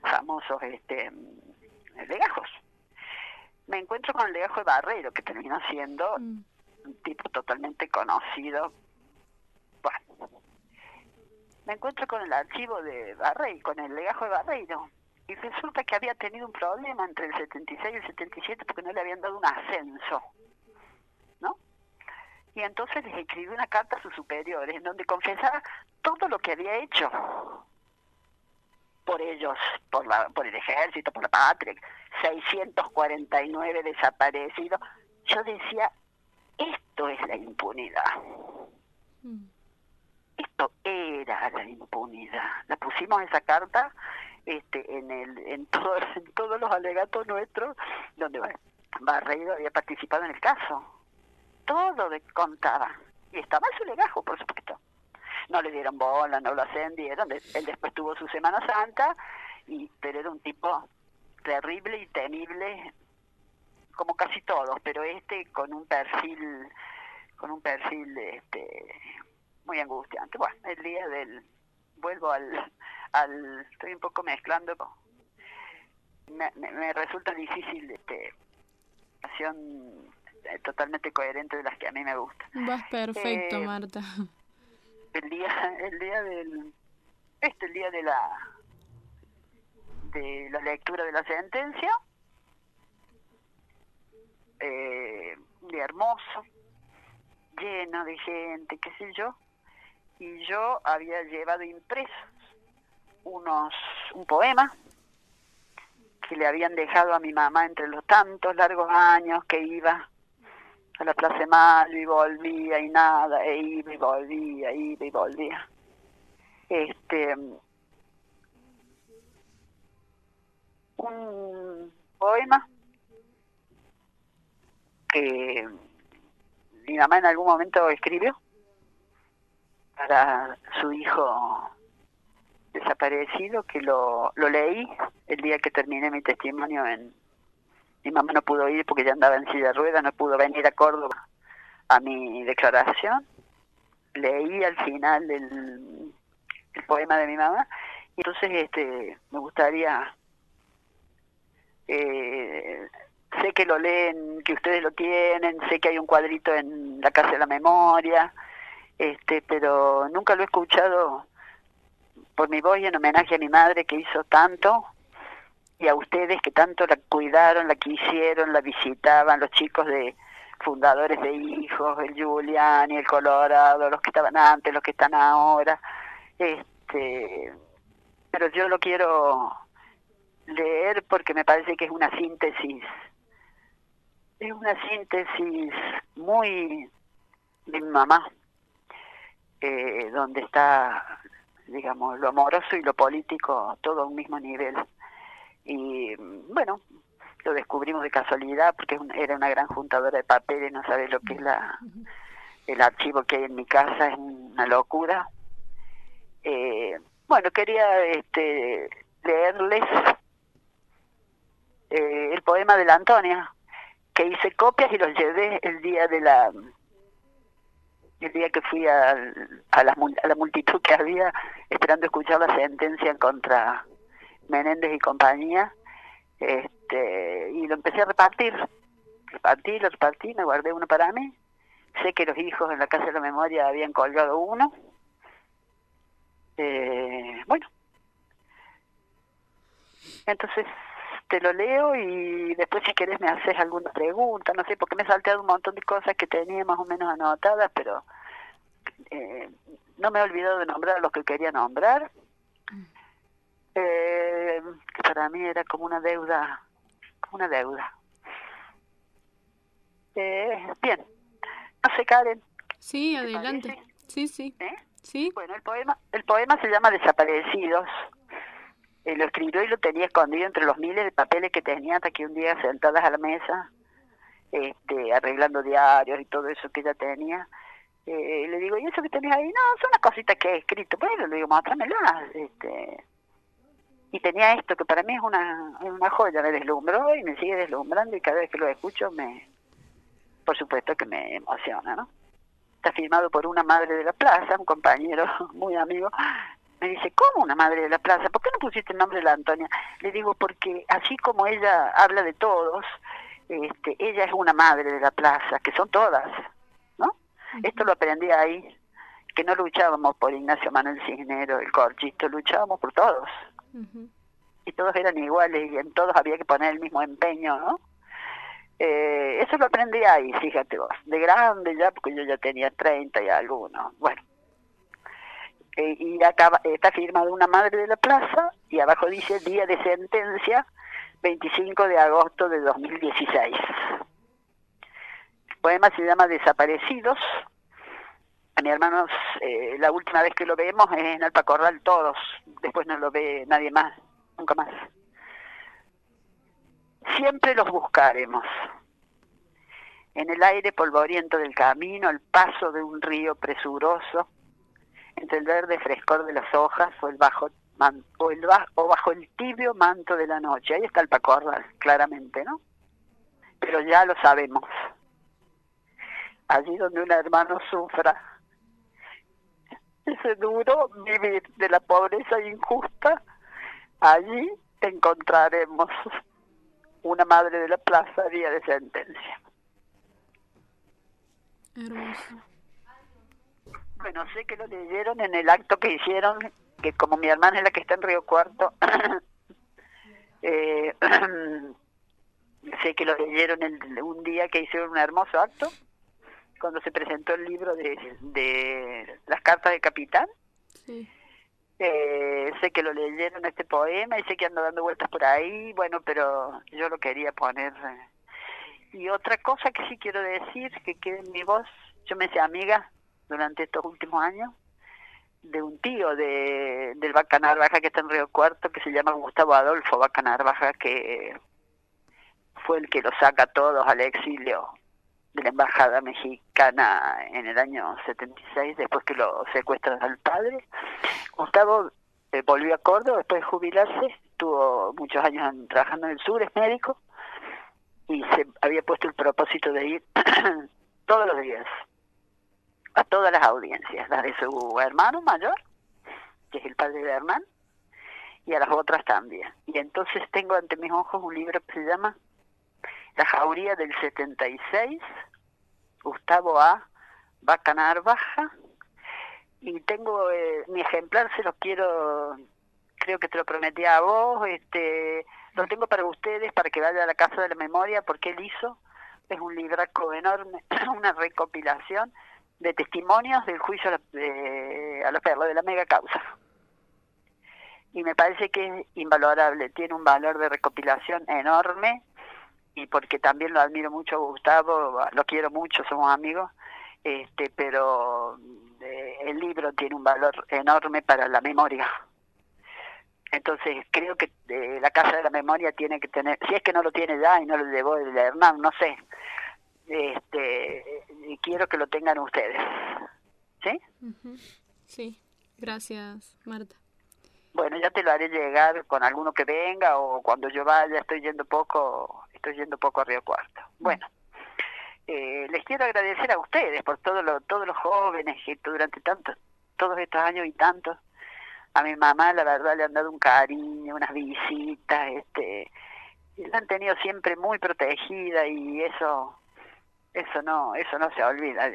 famosos legajos. Me encuentro con el legajo de Barreiro, que terminó siendo un tipo totalmente conocido. Bueno, me encuentro con el archivo de Barreiro, con el legajo de Barreiro, y resulta que había tenido un problema entre el 76 y el 77 porque no le habían dado un ascenso, ¿no? Y entonces les escribió una carta a sus superiores en donde confesaba todo lo que había hecho por ellos, por el ejército, por la patria, 649 desaparecidos. Yo decía, esto es la impunidad. Esto era la impunidad. La pusimos esa carta en todos los alegatos nuestros, donde Barreiro había participado en el caso. Todo contaba. Y estaba en su legajo, por supuesto. No le dieron bola, no lo ascendieron. Él después tuvo su Semana Santa, pero era un tipo terrible y temible, como casi todos, pero con un perfil muy angustiante. Bueno, el día vuelvo estoy un poco mezclando, me resulta difícil acción totalmente coherente de las que a mí me gustan. Vas perfecto, Marta. El día de la lectura de la sentencia, un día hermoso, lleno de gente, qué sé yo, y yo había llevado impresos un poema que le habían dejado a mi mamá entre los tantos largos años que iba a la Plaza de Mayo y volvía y nada, iba y volvía. Un poema que mi mamá en algún momento escribió para su hijo desaparecido, que lo leí el día que terminé mi testimonio. Mi mamá no pudo ir porque ya andaba en silla de ruedas, no pudo venir a Córdoba a mi declaración. Leí al final el poema de mi mamá, y entonces me gustaría, sé que lo leen, que ustedes lo tienen, sé que hay un cuadrito en la Casa de la Memoria, pero nunca lo he escuchado por mi voz, y en homenaje a mi madre, que hizo tanto, y a ustedes que tanto la cuidaron, la quisieron, la visitaban, los chicos fundadores de Hijos, el Julián y el Colorado, los que estaban antes, los que están ahora. Pero yo lo quiero leer porque me parece que es una síntesis muy de mi mamá, donde está, digamos, lo amoroso y lo político todo a un mismo nivel. Y bueno, lo descubrimos de casualidad porque era una gran juntadora de papeles, no sabes lo que es el archivo que hay en mi casa, es una locura. Bueno, quería leerles el poema de la Antonia, que hice copias y los llevé el día que fui a la multitud que había esperando escuchar la sentencia contra Menéndez y compañía, y lo empecé a repartir, me guardé uno para mí. Sé que los hijos en la Casa de la Memoria habían colgado uno. Bueno, entonces te lo leo y después si querés me haces alguna pregunta, no sé, porque me he salteado un montón de cosas que tenía más o menos anotadas, pero no me he olvidado de nombrar a los que quería nombrar. Que para mí era como una deuda. Bien, no sé, Karen. Sí, adelante. Sí. Sí. Bueno, el poema se llama Desaparecidos. Lo escribió y lo tenía escondido entre los miles de papeles que tenía, hasta que un día, sentadas a la mesa, arreglando diarios y todo eso que ella tenía, le digo, ¿y eso que tenés ahí? No, son las cositas que he escrito. Bueno, le digo, mostrámelas. Y tenía esto que para mí es una joya, me deslumbró y me sigue deslumbrando, y cada vez que lo escucho por supuesto que me emociona, ¿no? Está firmado por una madre de la plaza, un compañero muy amigo. Me dice, ¿cómo una madre de la plaza? ¿Por qué no pusiste el nombre de la Antonia? Le digo, porque así como ella habla de todos, ella es una madre de la plaza, que son todas, ¿no? Uh-huh. Esto lo aprendí ahí, que no luchábamos por Ignacio Manuel Cisneros, el Corchito, luchábamos por todos. Uh-huh. Y todos eran iguales y en todos había que poner el mismo empeño, ¿no? Eso lo aprendí ahí, fíjate vos, de grande ya, porque yo ya tenía 30 y algunos. Bueno, y acá está firmado una madre de la plaza, y abajo dice día de sentencia, 25 de agosto de 2016. El poema se llama Desaparecidos. A mi hermano, la última vez que lo vemos es en Alpacorral todos, después no lo ve nadie más, nunca más. Siempre los buscaremos. En el aire polvoriento del camino, al paso de un río presuroso, entre el verde frescor de las hojas o el bajo o bajo el tibio manto de la noche. Ahí está el Pacordal, claramente, ¿no? Pero ya lo sabemos. Allí donde un hermano sufra ese duro vivir de la pobreza injusta, allí encontraremos una madre de la plaza día de sentencia. Hermoso. Bueno, sé que lo leyeron en el acto que hicieron, que como mi hermana es la que está en Río Cuarto, sé que lo leyeron un día que hicieron un hermoso acto, cuando se presentó el libro de las cartas de Capitán. Sí. Sé que lo leyeron este poema y sé que anda dando vueltas por ahí, bueno, pero yo lo quería poner. Y otra cosa que sí quiero decir, que quede en mi voz, yo me hice amiga durante estos últimos años de un tío del Vaca Narvaja que está en Río Cuarto, que se llama Gustavo Adolfo Vaca Narvaja, que fue el que lo saca a todos al exilio de la embajada mexicana en el año 76, después que lo secuestran al padre. Gustavo volvió a Córdoba después de jubilarse, estuvo muchos años trabajando en el sur, es médico, y se había puesto el propósito de ir todos los días a todas las audiencias, las de su hermano mayor, que es el padre de Hernán, y a las otras también. Y entonces tengo ante mis ojos un libro que se llama La Jauría del 76, Gustavo A. Vaca Narvaja, y tengo mi ejemplar, se los quiero, creo que te lo prometí a vos, lo tengo para ustedes, para que vaya a la Casa de la Memoria, porque él hizo, es un libraco enorme, una recopilación de testimonios del juicio a los perros, de la mega causa. Y me parece que es invalorable, tiene un valor de recopilación enorme, y porque también lo admiro mucho a Gustavo, lo quiero mucho, somos amigos, pero el libro tiene un valor enorme para la memoria. Entonces creo que la Casa de la Memoria tiene que tener, si es que no lo tiene ya y no lo llevó el de Hernán, no sé, y quiero que lo tengan ustedes. ¿Sí? Uh-huh. Sí, gracias, Marta. Bueno, ya te lo haré llegar con alguno que venga, o cuando yo vaya, estoy yendo poco a Río Cuarto. Bueno, les quiero agradecer a ustedes por todos los jóvenes que durante todos estos años y tantos, a mi mamá la verdad le han dado un cariño, unas visitas, la han tenido siempre muy protegida, y eso no se olvida.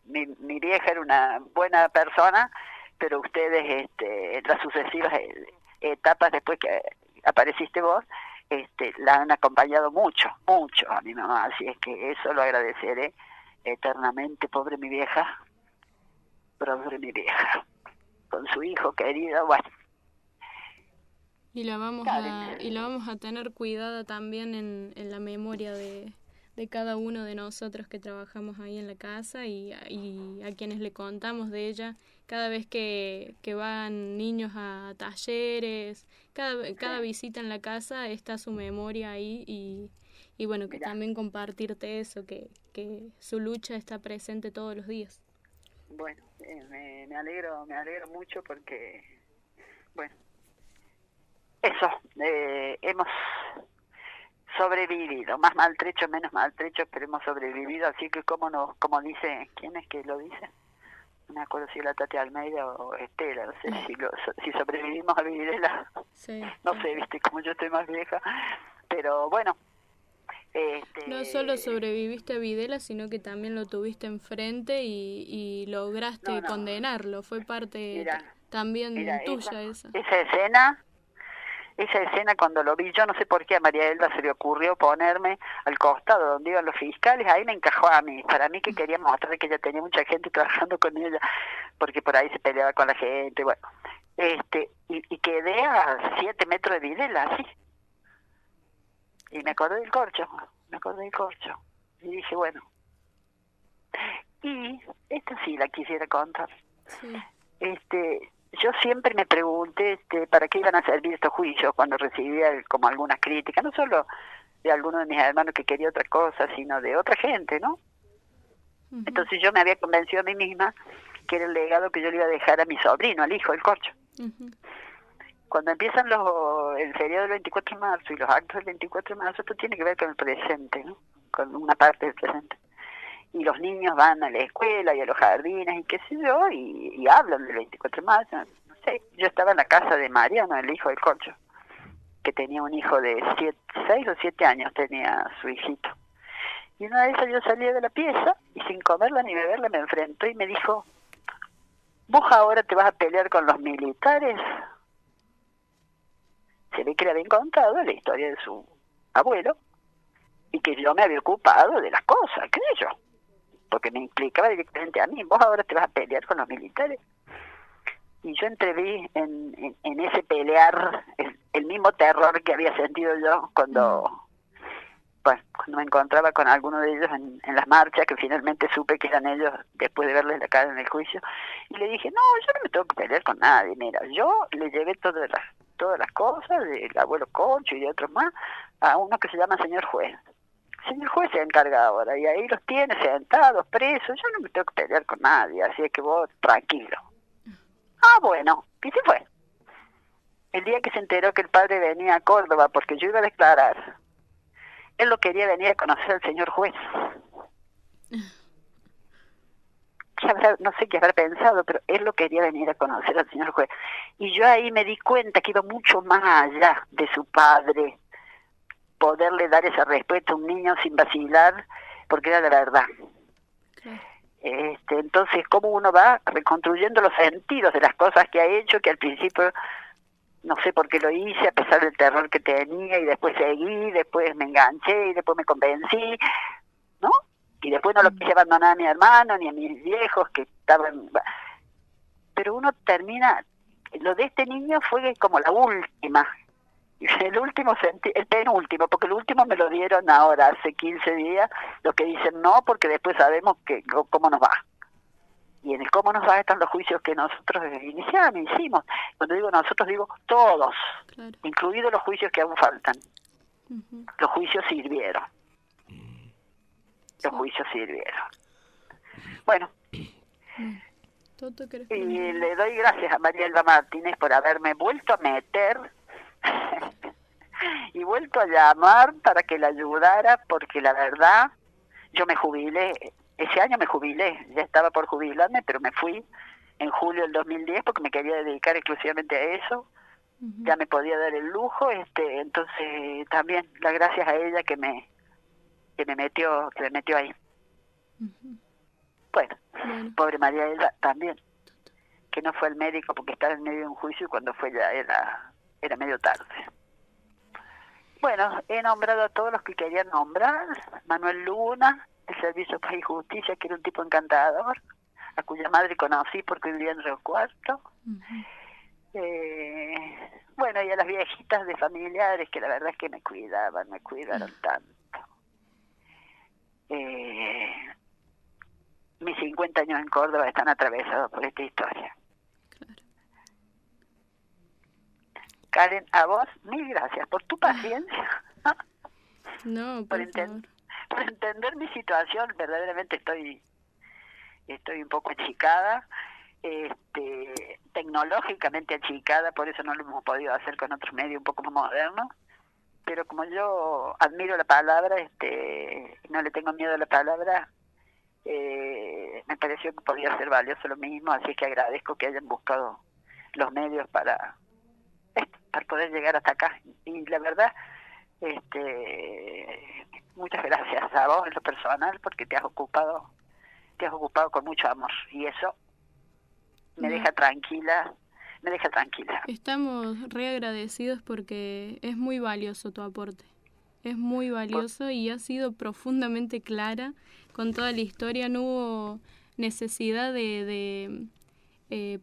Mi vieja era una buena persona, pero ustedes, las sucesivas etapas después que apareciste vos, la han acompañado mucho a mi mamá, así es que eso lo agradeceré eternamente. Pobre mi vieja, con su hijo querido, bueno. Y la vamos a tener cuidada también en la memoria de cada uno de nosotros que trabajamos ahí en la casa, y a quienes le contamos de ella cada vez que van niños a talleres, cada visita en la casa está su memoria ahí, y bueno, que también compartirte eso, que su lucha está presente todos los días. Bueno, me alegro mucho porque, bueno, eso, hemos sobrevivido, más maltrechos, menos maltrechos, pero hemos sobrevivido, así que como dice, ¿quién es que lo dice? No me acuerdo si la Tati Almeida o Estela, no sé si sobrevivimos a Videla, sí, no sé, viste, como yo estoy más vieja, pero bueno. No solo sobreviviste a Videla, sino que también lo tuviste enfrente y lograste condenarlo, fue parte también tuya esa. Esa escena cuando lo vi, yo no sé por qué a María Elda se le ocurrió ponerme al costado donde iban los fiscales, ahí me encajó a mí, para mí que quería mostrar que ella tenía mucha gente trabajando con ella, porque por ahí se peleaba con la gente, bueno, y quedé a 7 metros de Videla, así, y me acordé del corcho, y dije, bueno, y esta sí la quisiera contar. Sí. Yo siempre me pregunté para qué iban a servir estos juicios cuando recibía como algunas críticas, no solo de algunos de mis hermanos que quería otra cosa, sino de otra gente, ¿no? Uh-huh. Entonces yo me había convencido a mí misma que era el legado que yo le iba a dejar a mi sobrino, al hijo del corcho. Uh-huh. cuando empiezan el feriado del 24 de marzo y los actos del 24 de marzo, esto tiene que ver con el presente, ¿no? Con una parte del presente. Y los niños van a la escuela y a los jardines y qué sé yo, y hablan del 24 de marzo. No sé, yo estaba en la casa de Mariano, el hijo del Corcho, que tenía un hijo de 6 o 7 años, tenía su hijito. Y una vez yo salí de la pieza y sin comerla ni beberla me enfrentó y me dijo: ¿vos ahora te vas a pelear con los militares? Se ve que le había contado la historia de su abuelo y que yo me había ocupado de las cosas, qué sé yo, porque me implicaba directamente a mí. ¿Vos ahora te vas a pelear con los militares? Y yo entreví en ese pelear el mismo terror que había sentido yo cuando me encontraba con alguno de ellos en las marchas, que finalmente supe que eran ellos después de verles la cara en el juicio. Y le dije: no, yo no me tengo que pelear con nadie. Mira, yo le llevé todas las cosas del abuelo Concho y de otros más a uno que se llama señor juez. El señor juez se encarga ahora y ahí los tiene sentados, presos. Yo no me tengo que pelear con nadie, así es que vos tranquilo. Ah, bueno, y se fue. El día que se enteró que el padre venía a Córdoba porque yo iba a declarar, él lo quería venir a conocer al señor juez. No sé qué habrá pensado, pero él lo quería venir a conocer al señor juez. Y yo ahí me di cuenta que iba mucho más allá de su padre poderle dar esa respuesta a un niño sin vacilar, porque era de la verdad. Entonces, cómo uno va reconstruyendo los sentidos de las cosas que ha hecho, que al principio no sé por qué lo hice, a pesar del terror que tenía, y después seguí, después me enganché, y después me convencí, ¿no? Y después no lo quise abandonar a mi hermano, ni a mis viejos, que estaban... Pero uno termina... Lo de este niño fue como la última, el penúltimo, porque el último me lo dieron ahora, hace 15 días, los que dicen no, porque después sabemos cómo nos va. Y en el cómo nos va están los juicios que nosotros hicimos. Cuando digo nosotros, digo todos, claro, incluidos los juicios que aún faltan. Uh-huh. Los juicios sirvieron. Los juicios sirvieron. Bueno, y le doy gracias a María Elba Martínez por haberme vuelto a meter y vuelto a llamar para que la ayudara, porque la verdad, yo me jubilé. Ese año me jubilé, ya estaba por jubilarme, pero me fui en julio del 2010 porque me quería dedicar exclusivamente a eso. Uh-huh. Ya me podía dar el lujo, entonces también las gracias a ella que me metió ahí. Uh-huh. Bueno, pobre María Elba también, que no fue al médico porque estaba en medio de un juicio y cuando fue ya era medio tarde. Bueno, he nombrado a todos los que quería nombrar: Manuel Luna, el Servicio Paz y Justicia, que era un tipo encantador, a cuya madre conocí porque vivía en Río Cuarto. Uh-huh. Bueno, y a las viejitas de familiares que la verdad es que me cuidaron tanto. Mis 50 años en Córdoba están atravesados por esta historia. Claro. Karen, a vos, mil gracias por tu paciencia. No, por entender mi situación. Verdaderamente estoy un poco achicada, tecnológicamente achicada, por eso no lo hemos podido hacer con otros medios un poco más modernos, pero como yo admiro la palabra, no le tengo miedo a la palabra, me pareció que podía ser valioso lo mismo, así que agradezco que hayan buscado los medios para poder llegar hasta acá. Y la verdad, muchas gracias a vos en lo personal, porque te has ocupado con mucho amor, y eso me deja tranquila. Estamos re agradecidos porque es muy valioso tu aporte. Es muy valioso y has sido profundamente clara con toda la historia. No hubo necesidad de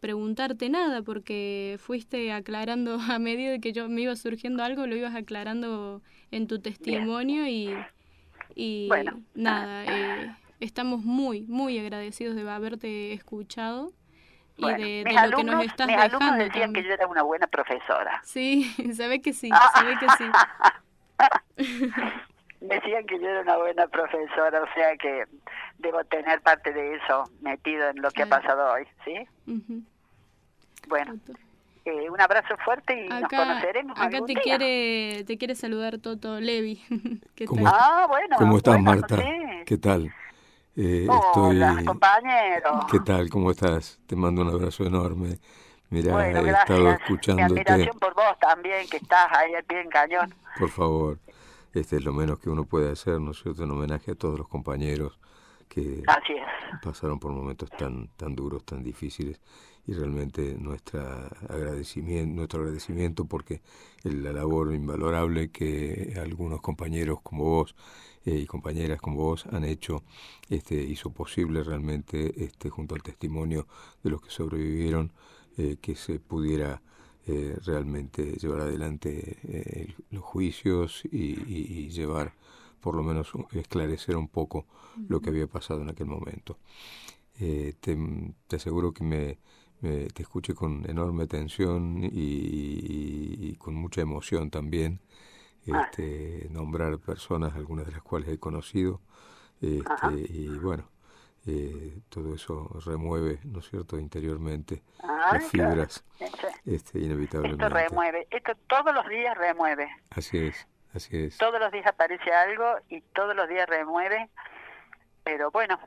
preguntarte nada, porque fuiste aclarando a medida de que yo me iba surgiendo algo, lo ibas aclarando en tu testimonio. Bien. y bueno, nada, estamos muy, muy agradecidos de haberte escuchado y bueno, de lo que nos estás dejando. Mis alumnos decían que yo era una buena profesora. Sí, sabe que sí, Decían que yo era una buena profesora, o sea que debo tener parte de eso metido en lo que ha pasado hoy, ¿sí? Uh-huh. Bueno, Un abrazo fuerte y nos conoceremos acá algún te día. te quiere saludar Toto Levi. Bueno. ¿Cómo estás, bueno, Marta? Sí. ¿Qué tal? Hola, compañero. ¿Qué tal? ¿Cómo estás? Te mando un abrazo enorme. Mirá, Bueno, he estado gracias. Mi escuchándote. admiración por vos también, que estás ahí al pie del cañón. Por favor, este es lo menos que uno puede hacer, ¿no es cierto? En homenaje a todos los compañeros que Así es. pasaron por momentos tan duros, tan difíciles, y realmente nuestro agradecimiento porque la labor invalorable que algunos compañeros como vos y compañeras como vos han hecho hizo posible realmente junto al testimonio de los que sobrevivieron que se pudiera realmente llevar adelante los juicios y llevar, por lo menos esclarecer un poco lo que había pasado en aquel momento. Te aseguro que te escuché con enorme atención y con mucha emoción también, nombrar personas, algunas de las cuales he conocido, y bueno, todo eso remueve, ¿no es cierto?, interiormente las fibras, inevitablemente. Esto remueve, esto todos los días remueve. Así es. Todos los días aparece algo y todos los días remueve, pero bueno,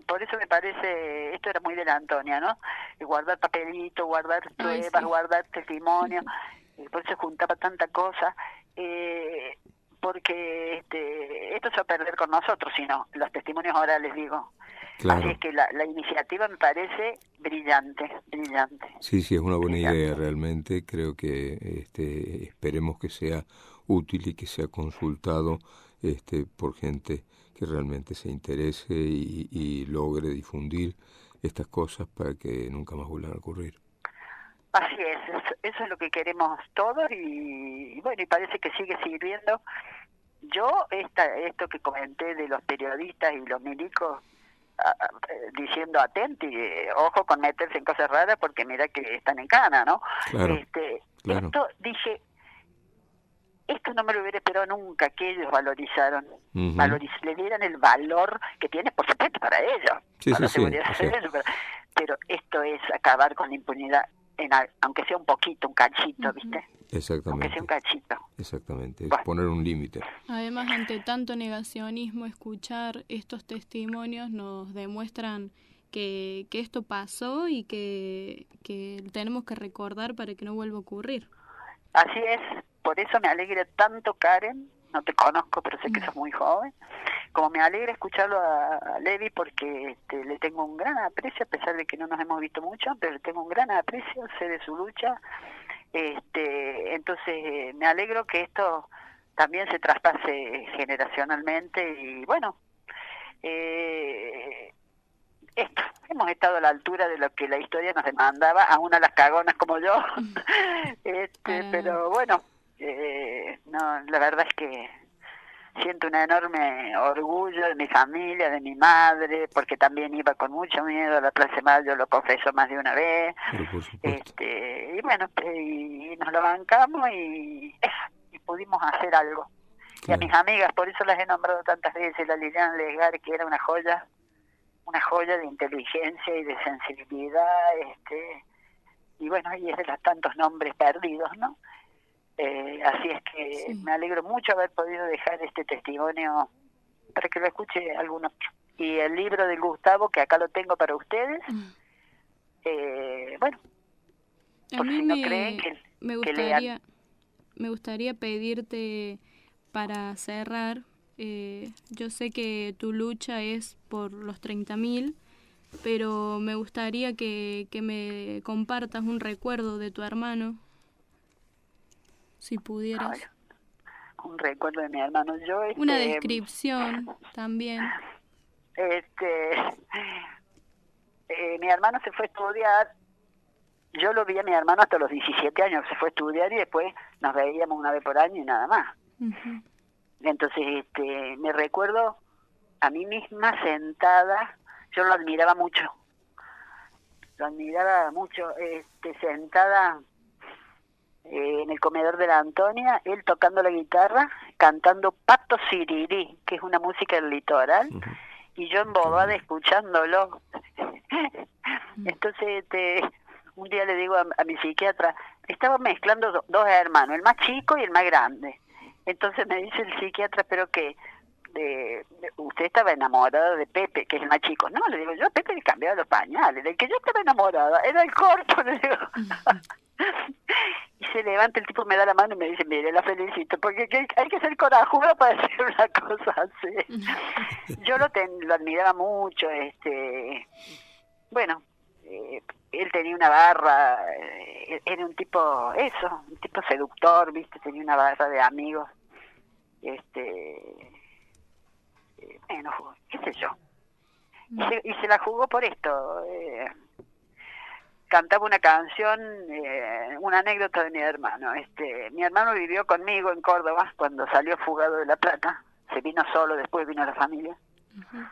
por eso me parece, esto era muy de la Antonia, ¿no? Guardar papelito, guardar pruebas, guardar testimonio, por eso juntaba tanta cosa, porque esto se va a perder con nosotros, sino los testimonios orales, digo. Claro. Así es que la iniciativa me parece brillante. Sí, es una buena idea realmente. Creo que esperemos que sea útil y que sea consultado por gente que realmente se interese y logre difundir estas cosas para que nunca más vuelvan a ocurrir. Así es, eso es lo que queremos todos y bueno, y parece que sigue sirviendo. Yo, esto que comenté de los periodistas y los milicos, diciendo atenti, ojo con meterse en cosas raras porque mira que están en cana, ¿no? Claro, claro. Esto dije, esto no me lo hubiera esperado nunca, que ellos valorizaron, le dieran el valor que tiene, por supuesto, para ellos, para la seguridad de ellos, pero esto es acabar con la impunidad, aunque sea un poquito, un cachito, ¿viste? Exactamente. Aunque sea un cachito. Exactamente, es poner un límite. Además, ante tanto negacionismo, escuchar estos testimonios nos demuestran que esto pasó y que tenemos que recordar para que no vuelva a ocurrir. Así es, por eso me alegra tanto, Karen, no te conozco, pero sé que sos muy joven, como me alegra escucharlo a Levi porque le tengo un gran aprecio, a pesar de que no nos hemos visto mucho, pero le tengo un gran aprecio, sé de su lucha. Entonces me alegro que esto también se traspase generacionalmente y bueno, hemos estado a la altura de lo que la historia nos demandaba, aún a las cagonas como yo, pero bueno, no, la verdad es que siento un enorme orgullo de mi familia, de mi madre, porque también iba con mucho miedo a la Plaza de Mayo, lo confesó más de una vez. Y bueno, y nos lo bancamos y pudimos hacer algo. Claro. Y a mis amigas, por eso las he nombrado tantas veces, la Liliana Legar, que era una joya de inteligencia y de sensibilidad, y bueno, y es de los tantos nombres perdidos, ¿no? Así es que me alegro mucho haber podido dejar este testimonio para que lo escuche alguno. Y el libro de Gustavo, que acá lo tengo para ustedes, bueno, por si no creen que lean. Me gustaría pedirte para cerrar, yo sé que tu lucha es por los 30.000, pero me gustaría que me compartas un recuerdo de tu hermano. Si pudieras. Ay, un recuerdo de mi hermano. Yo una descripción también. Mi hermano se fue a estudiar. Yo lo vi a mi hermano hasta los 17 años. Se fue a estudiar y después nos veíamos una vez por año y nada más. Entonces, me recuerdo a mí misma sentada. Yo lo admiraba mucho. Sentada en el comedor de la Antonia, él tocando la guitarra, cantando Pato Sirirí, que es una música del litoral, y yo embobada escuchándolo. Entonces, un día le digo a mi psiquiatra, estaba mezclando dos hermanos, el más chico y el más grande. Entonces me dice el psiquiatra, pero que usted estaba enamorada de Pepe, que es el más chico. No, le digo, yo a Pepe le cambiaba los pañales, del que yo estaba enamorada era el corto, le digo. Y se levanta el tipo, me da la mano y me dice, mire, la felicito, porque hay que ser corajudo para decir una cosa así. Yo lo admiraba mucho, bueno, él tenía una barra, era un tipo seductor, viste, tenía una barra de amigos, bueno, qué sé yo, y se la jugó por esto. Cantaba una canción, una anécdota de mi hermano. Mi hermano vivió conmigo en Córdoba cuando salió fugado de La Plata. Se vino solo, después vino la familia. Uh-huh.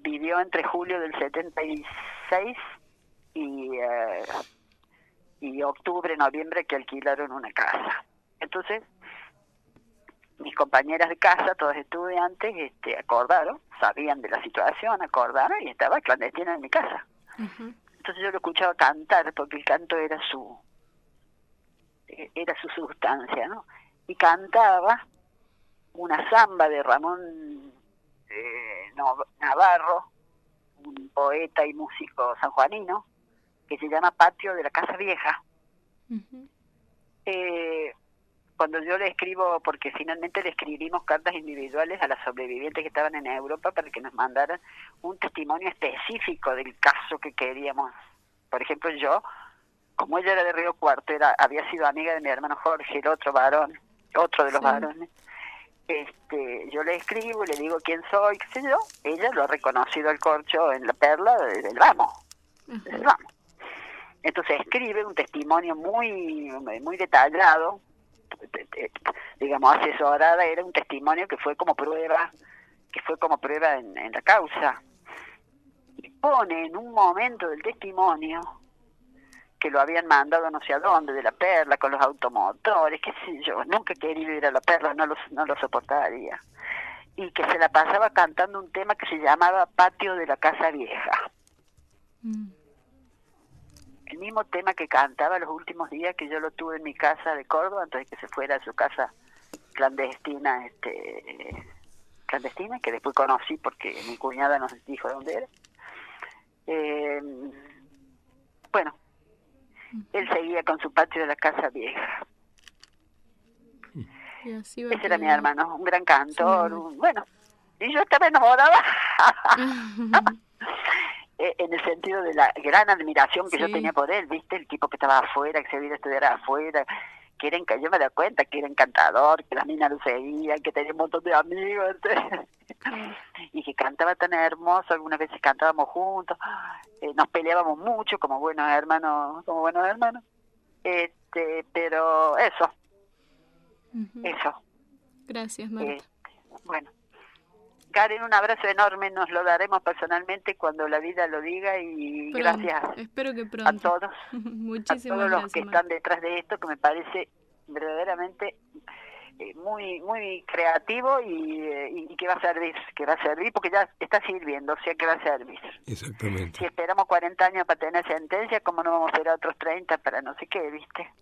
Vivió entre julio del 76 y octubre, noviembre, que alquilaron una casa. Entonces, mis compañeras de casa, todas estudiantes, acordaron, sabían de la situación, acordaron y estaba clandestina en mi casa. Uh-huh. Entonces yo lo escuchaba cantar, porque el canto era su sustancia, ¿no? Y cantaba una samba de Ramón Navarro, un poeta y músico sanjuanino, que se llama Patio de la Casa Vieja. Uh-huh. Cuando yo le escribo, porque finalmente le escribimos cartas individuales a las sobrevivientes que estaban en Europa para que nos mandaran un testimonio específico del caso que queríamos. Por ejemplo, yo, como ella era de Río Cuarto, había sido amiga de mi hermano Jorge, el otro varón, otro de los varones, yo le escribo y le digo quién soy, qué sé yo. Ella lo ha reconocido al corcho en La Perla del Vamos. Uh-huh. Del Vamos. Entonces escribe un testimonio muy, muy detallado, digamos, asesorada, era un testimonio que fue como prueba en la causa. Y pone en un momento del testimonio que lo habían mandado no sé a dónde, de La Perla, con los automotores, qué sé yo, nunca he querido ir a La Perla, no lo soportaría. Y que se la pasaba cantando un tema que se llamaba Patio de la Casa Vieja. Mm. El mismo tema que cantaba los últimos días que yo lo tuve en mi casa de Córdoba antes de que se fuera a su casa clandestina, que después conocí porque mi cuñada nos dijo de dónde era. Bueno, él seguía con su Patio de la Casa Vieja. Ese era mi hermano, un gran cantor, sí. Bueno, y yo estaba enamorada. En el sentido de la gran admiración que yo tenía por él, ¿viste? El tipo que estaba afuera, que se había ido a estudiar afuera, yo me da cuenta que era encantador, que las minas lo seguían, que tenía un montón de amigos, y que cantaba tan hermoso, algunas veces cantábamos juntos, nos peleábamos mucho como buenos hermanos, pero eso. Gracias, Marta. Bueno. Karen, un abrazo enorme, nos lo daremos personalmente cuando la vida lo diga y pronto. Gracias. Espero que pronto. A todos, muchísimas a todos gracias, los que Marta. están detrás de esto, que me parece verdaderamente muy muy creativo y que va a servir porque ya está sirviendo, o sea que va a servir. Exactamente. Si esperamos 40 años para tener sentencia, ¿cómo no vamos a esperar otros 30 para no sé qué, viste?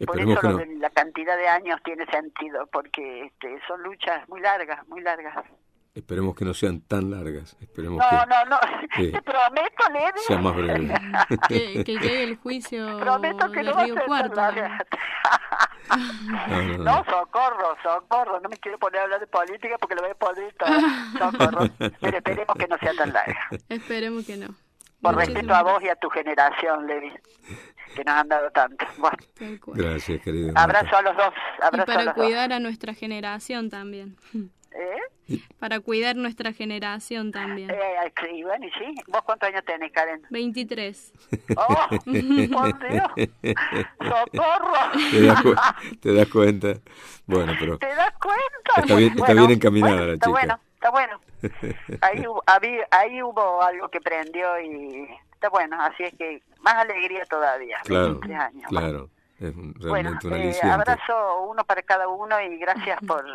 Por eso lo de la cantidad de años tiene sentido, porque son luchas muy largas, muy largas. Esperemos que no sean tan largas. Esperemos no. Te prometo, Levi. Sea más breve. que llegue el juicio prometo que de no Río Cuarto. No, socorro. No me quiero poner a hablar de política porque lo voy a poder todo. Socorro. Pero esperemos que no sea tan larga. Esperemos que no. Por respeto a vos y a tu generación, Levi, que nos han dado tanto. Bueno. Gracias, querido. Abrazo a los dos. Y para cuidar a nuestra generación también. Para cuidar nuestra generación también. Sí, bueno, y sí. ¿Vos cuántos años tenés, Karen? 23. ¡Oh, por Dios! ¡Socorro! ¿Te das cuenta? Bueno, pero... ¿Te das cuenta? Está bien encaminada la chica. Está bueno. Ahí hubo algo que prendió y está bueno. Así es que más alegría todavía. Claro, 23 años. Claro. Es realmente un aliciente. Abrazo uno para cada uno y gracias por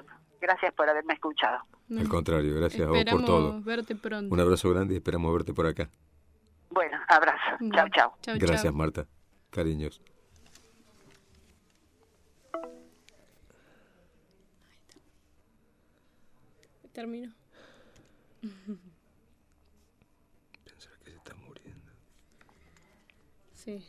haberme escuchado. Al contrario, gracias a vos por todo. Esperamos verte pronto. Un abrazo grande y esperamos verte por acá. Bueno, abrazo. Chau. Gracias, Marta. Cariños. Termino. Pensar que se está muriendo. Sí.